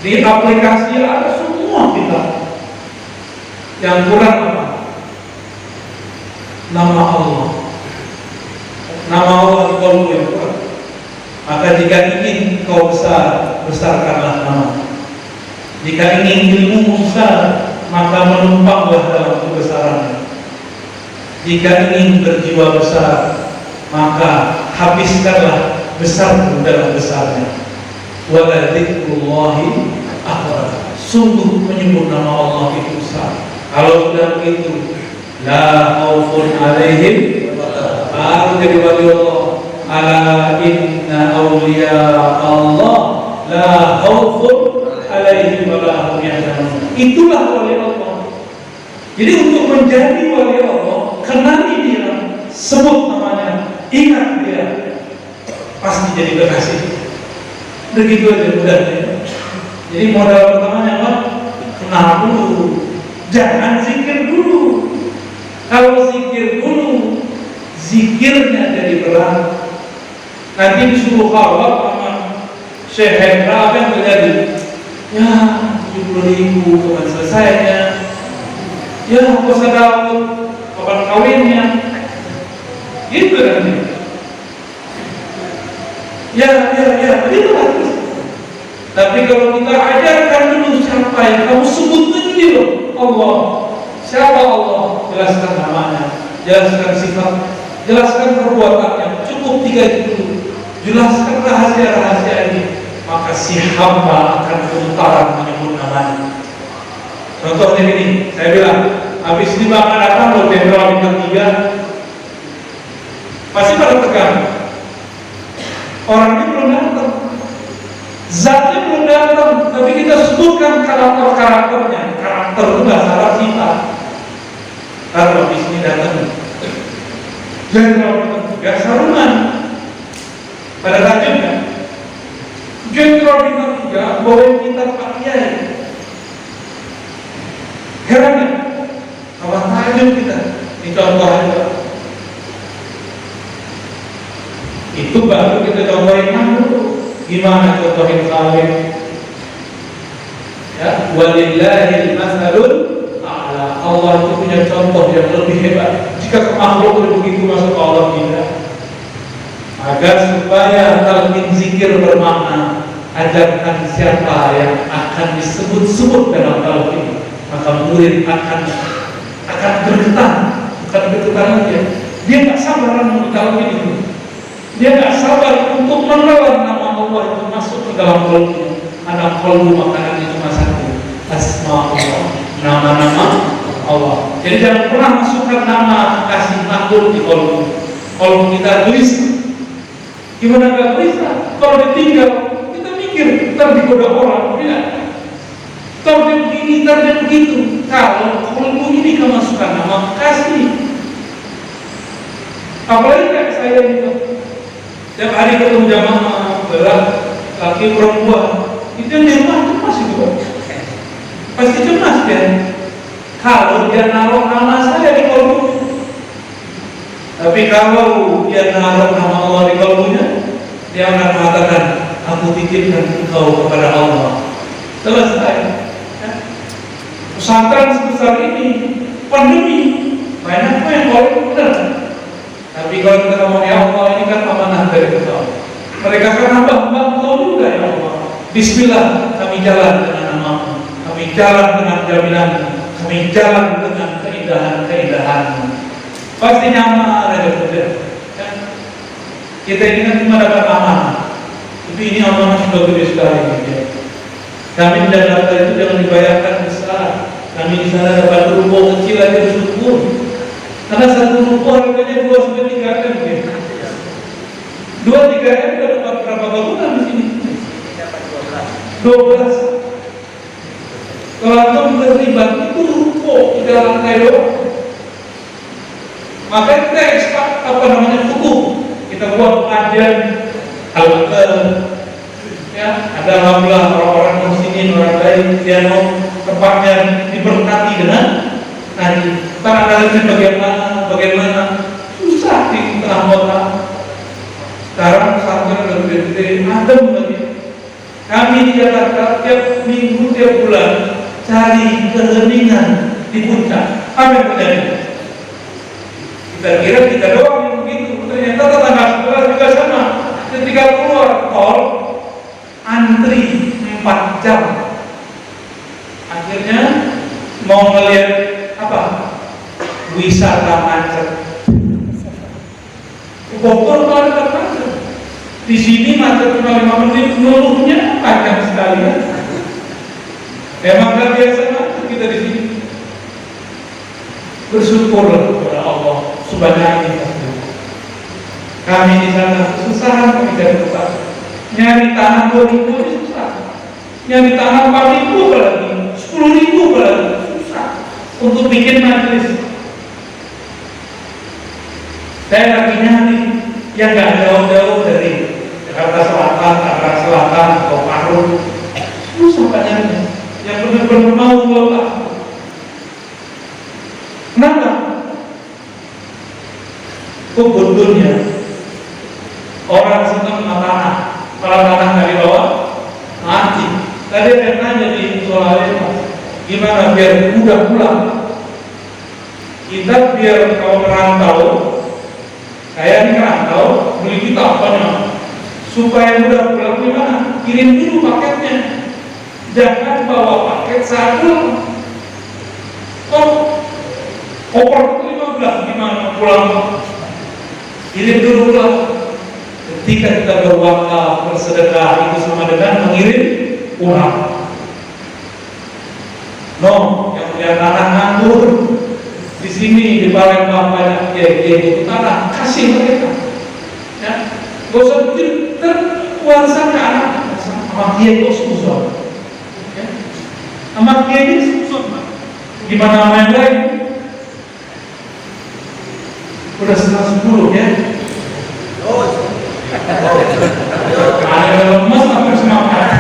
di aplikasi ada semua kitab. Yang kurang apa? Nama Allah. Nama Allah di kalbu yang kurang. Maka jika ingin kau besar, besarkanlah nama. Jika ingin ilmu besar, maka menumpanglah dalam kebesarannya. Jika ingin berjiwa besar, maka habiskanlah besar dalam besarnya. Wa dzikrullahi akbar. Sungguh menyebut nama Allah itu besar. Kalau sudah begitu, la khaufun alaihim, baru jadi wali Allah. Ala inna awliya Allah la khaufun alaihim wa la hum yahzanun. Itulah wali Allah. Jadi untuk menjadi wali Allah, kenali dia, sebut namanya, ingat dia, pasti jadi kekasih. Begitu aja mudahnya. Jadi modal pertamanya apa? Kenal dulu. Jangan zikir dulu. Kalau zikir dulu, zikirnya jadi berat. Nanti disuruh khawat sama Syekh Hendra, apa yang terjadi? Ya 70.000 kapan selesainya? Ya puasa Daud, kapan kawinnya? Gitu nanti. Ya, begitu lah. Tapi kalau kita ajarkan dulu siapa yang kamu sebut ini loh, Allah. Siapa Allah? Jelaskan namanya, jelaskan sifat, jelaskan perbuatannya. Cukup 3 itu dulu. Jelaskan rahasia-rahasia ini, maka si hamba akan gemetaran menyebut namanya. Contohnya ini, saya bilang, habis ini bakal datang loh jenderal bintang 3, pasti pada tegang. Orangnya belum datang, zatnya belum datang, tapi kita sebutkan karakternya. Karakter itu bahasa Arab sifat. Kalau habis ini datang jenderal bintang 3 sarungan, pada tajamnya jenderal bintang 3 bawain kita Pak Kiai. Heran ya? Apa tajam kita? Ini contoh aja. Itu baru kita contohin dulu. Gimana contohin Khalid? Ya, walillahil masalul a'la. Allah itu punya contoh yang lebih hebat. Jika makhluk begitu masuk Allah tidak. Agar supaya talqin zikir bermakna, ajarkan siapa yang akan disebut-sebut dalam talqin, maka murid akan bergetar, bukan bergetar aja. Dia nggak sabar untuk talqin itu. Dia nggak sabar untuk menelan nama Allah itu masuk ke dalam kalbunya. Anak kalbu makanan itu satu, asma Allah, nama-nama Allah. Jadi jangan pernah masukkan nama kasih makhluk di kalbu. Kalau kita gelisah, gimana gak gelisah? Kalau ditinggal, kita mikir, ntar digoda orang, tidak? Ntar dia begini, ntar dia begitu. Kalau kalbu ini kemasukan nama kasih, apalagi kayak saya itu, tiap hari ketemu jamaah, berat, laki perempuan, itu yang cemas juga. Pasti cemas dia. Kalau dia naruh nama saya di kalbu, tapi kalau dia naruh nama Allah di kalbunya, dia akan mengatakan, aku titipkan engkau kepada Allah. Selesai. Pesantren sebesar ini, pandemi, banyak yang kalau benar. Tapi kalau kita ngomong ya Allah, ini kan amanah dari Engkau. Mereka kan hamba-hamba Engkau juga ya Allah. Bismillah, kami jalan dengan nama-Mu, kami jalan dengan jaminan-Mu, kami jalan dengan keindahan-keindahan-Mu. Pasti nyaman aja sudah. Ya. Kita ini kan cuma dapat amanah, tapi ini amanah sudah gede sekali. Ya. Kami di Jakarta itu jangan dibayarkan besar. Kami di sana dapat ruko kecil aja bersyukur. Karena satu ruko harganya 2-3 M. 2-3 M kita dapat berapa bangunan di sini? 12. Kalau antum terlibat itu ruko 3 lantai doang. Maka kita ekspak hukum. Kita buat pengajian al-Qadar. Ya, ada alhamdulillah orang-orang muslimin, orang lain yang tempatnya diberkati dengan ngaji. Karena bagaimana susah di tengah kota. Sekarang pesantren udah gede-gede, adem lagi. Kami di Jakarta tiap minggu, tiap bulan cari keheningan di puncak. Apa yang terjadi? Kita kira kita doang yang begitu. Ternyata tetangga sebelah juga sama. Ketika keluar tol, antri 4 jam. Akhirnya mau ngeliat apa? Wisata macet. Bogor malah ada macet. Di sini macet cuma 5 menit, ngeluhnya panjang sekali ya. Emang gak biasa macet kita di sini. Bersyukur kepada Allah subhanahu wa ta'ala. Kami di sana kesusahan kami cari tempat. Nyari tanah 2.000 itu susah. Nyari tanah 4.000 apalagi, 10.000 apalagi, susah. Untuk bikin majelis. Saya lagi nyari yang gak jauh-jauh dari Jakarta Selatan, Tangerang Selatan, atau Parung. Susah banyaknya. Yang benar-benar mau kelola. Kenapa? Kebetulannya orang senang sama tanah. Kalau tanah dari bawah mati. Tadi ada yang nanya di soalnya, gimana biar mudah pulang? Kita biar kalau merantau, saya ini merantau, beli kita apanya? Supaya mudah pulang gimana? Kirim dulu paketnya. Jangan bawa paket saat pulang. Oh, Koper ke-15 gimana pulang? Kirim dulu lah. Ketika kita berwakaf, bersedekah, itu sama dengan mengirim uang. No, yang punya tanah nganggur di sini di Palembang banyak kiai tanah, kasih mereka. Ya, gak usah bikin terkuasa ke anak sama kiai kok susah. Ya, sama kiai ini susah. Gimana sama yang lain? Udah 9:30 ya. Ada lemes tapi semangat.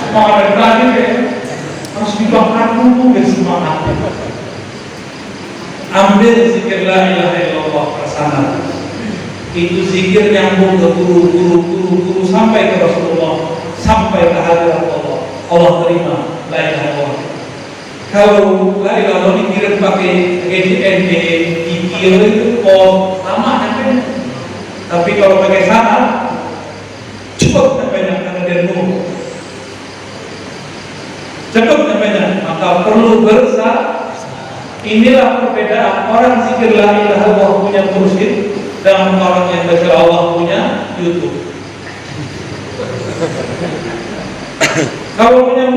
Semangat dari tadi ya. Harus dibakar dulu biar semangat. Ambil zikir la ilaha illallah bersama. Itu zikir nyambung ke guru sampai ke Rasulullah, sampai ke hadirat Allah. Allah terima la ilaha illallah. Kalau la ilaha illallah dikirim pakai EDND, IPO itu lama kan? Tapi kalau pakai sanad cepat nampaknya karena dia nunggu. Cepat nampaknya, maka perlu bersabar. Inilah perbedaan orang zikir la ilaha illallah punya mursyid dan orang yang baca Allah punya YouTube. Kalau punya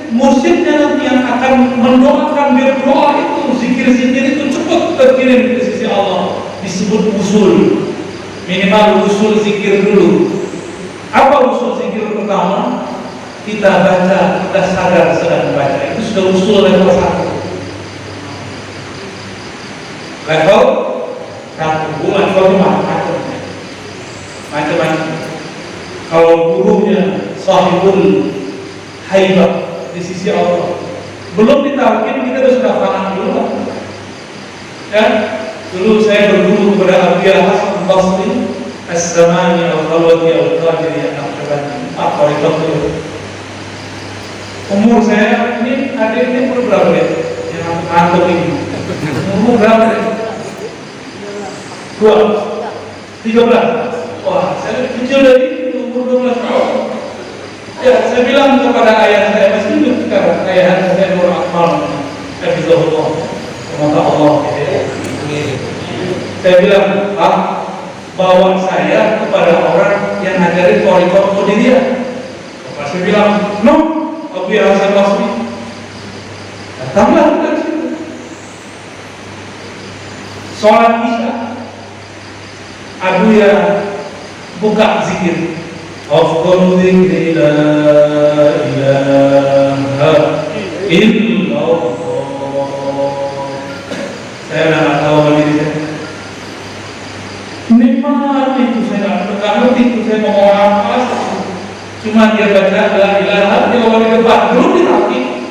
mursyidnya nanti yang akan mendoakan berdoa itu, zikir-zikir itu cepat terkirim ke sisi Allah, disebut usul. Minimal usul zikir dulu. Apa usul zikir pertama? Kita baca, kita sadar sedang baca. Itu sudah usul level 1. Level 1, level 5 macam-macam. Kalau gurunya sahibul haibah di sisi Allah, belum ditalkin kita sudah faham dulu. Ya, dulu saya berguru kepada Abdiyah Hasan Basri, As-Samani Al-Khalwati Al-Qadiri Al-Akhbani, apa itu? Umur saya ini adik ini umur berapa ya? Yang antuk ini umur berapa ya? 13. Wah, saya kecil dari umur 12 tahun. Ya, saya bilang kepada ayah saya, masih hidup sekarang, ayah saya Nur Akmal, Hafizahullah, semoga Allah ya. Saya bilang, Pak, bawa saya kepada orang yang ngajarin Thariqah Qadiriyah. Bapak saya bilang, no, Abu Hasan Basri. Datanglah dari situ. Sholat Isya, Abu ya buka zikir. Afdalu dzikri la ilaha illallah. Saya nggak tahu diri saya. Nikmat itu saya nggak ngerti itu saya mau apa. Cuma dia baca la ilaha, dia awalnya debat belum dilatih.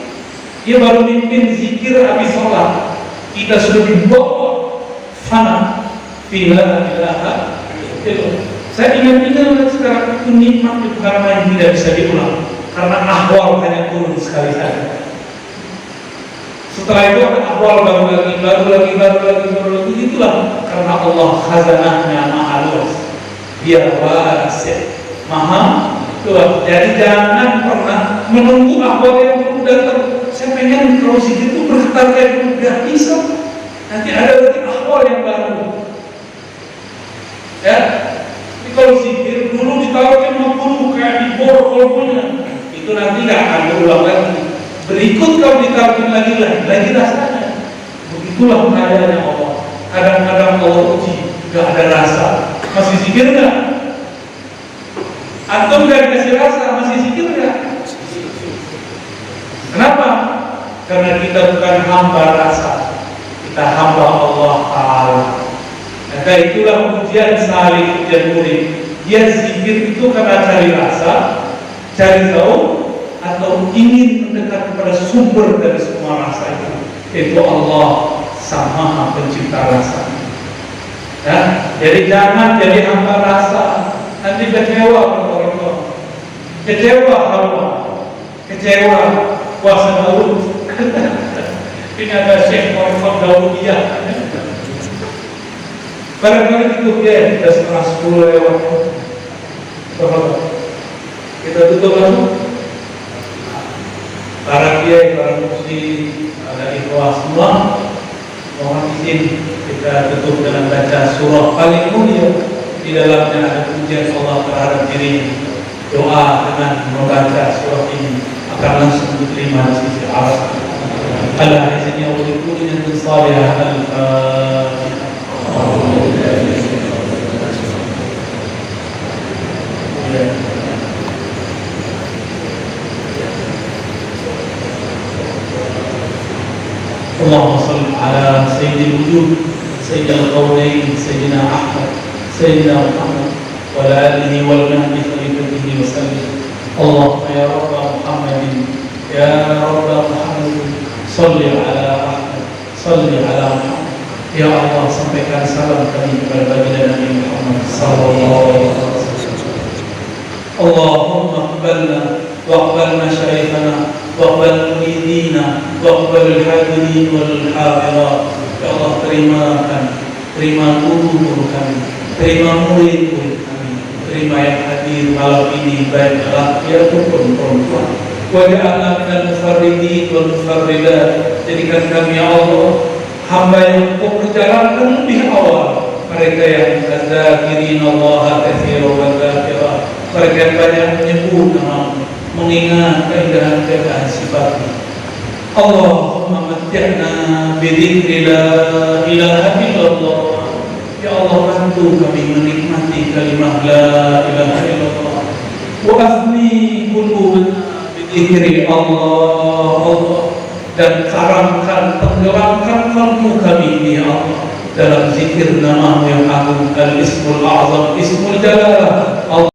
Dia baru mimpin zikir habis sholat. Kita sudah dibawa fana la ilaha illallah. Saya ingat-ingat sekarang itu nikmat itu karena yang tidak bisa diulang, karena ahwal hanya turun sekali saja. Setelah itu ada ahwal baru lagi. Itulah karena Allah khazanahnya maha luas, Dia wasi', maha luas. Jadi jangan pernah menunggu ahwal yang baru datang. Saya pengen kalau zikir itu bergetar kayak dulu, gak bisa. Nanti ada lagi ahwal yang baru. Ya. Kalau zikir dulu ditaruhkan 50 kayak di bor kolbunya, itu nanti nggak akan berulang lagi. Berikut kalau ditaruhkan lagi rasanya. Begitulah kayanya Allah. Kadang-kadang Allah uji, nggak ada rasa, masih zikir nggak? Antum nggak dikasih rasa, masih zikir nggak? Kenapa? Karena kita bukan hamba rasa, kita hamba Allah Ta'ala. Maka itulah ujian salih, ujian murid. Dia zikir itu karena cari rasa, cari tahu, atau ingin mendekat kepada sumber dari semua rasa itu, yaitu Allah Sang Maha Pencipta rasa. Ya, jadi jangan jadi hamba rasa, nanti kecewa orang-orang, kecewa hawa, kecewa kuasa Daud. Ini ada Syekh Muhammad Daudiyah. Barangkali itu ya, sudah 9:30 lewat. Kita tutup langsung. para kiai, para mufti, ada ikhwah semua, mohon izin kita tutup dengan baca surah paling mulia. Di dalamnya ada pujian Allah terhadap dirinya. Doa dengan membaca surah ini akan langsung diterima di sisi Allah. Ala izin ya Allah kullinya salihah al-Fatihah. اللهم صل على سيد الوجود سيد القولين سيدنا أحمد سيدنا محمد وعلى آله والمهد خليفته وسلم. اللهم يا رب محمد يا رب محمد صل على أحمد صل على محمد. Ya Allah, sampaikan salam kami kepada baginda Nabi Muhammad sallallahu alaihi wasallam. Allahumma aqbalna waqbal masyayikhana waqbal muridina waqbal al-hadirin wal hadirat. Ya Allah, terima guru kami, terima murid-murid kami, terima yang hadir malam ini baik laki ataupun perempuan. Waj'alna minal mufarridin wal mufarridat. Jadikan kami ya Allah hamba yang kau perjalanan lebih awal, mereka yang zakirin Allah katsiran wa zakirah, mereka yang banyak menyebut nama-Mu, mengingat keindahan-keindahan sifat-Mu. Allahumma matti'na bi dzikri la ilaha illallah. Ya Allah, bantu kami menikmati kalimat la ilaha illallah. Wa afni qulubana bi dzikri Allah. Dan karamkan, tenggelamkan kalbu kami ini ya Allah dalam zikir nama-Mu yang agung, al-ismul a'zam, ismul jalalah Allah.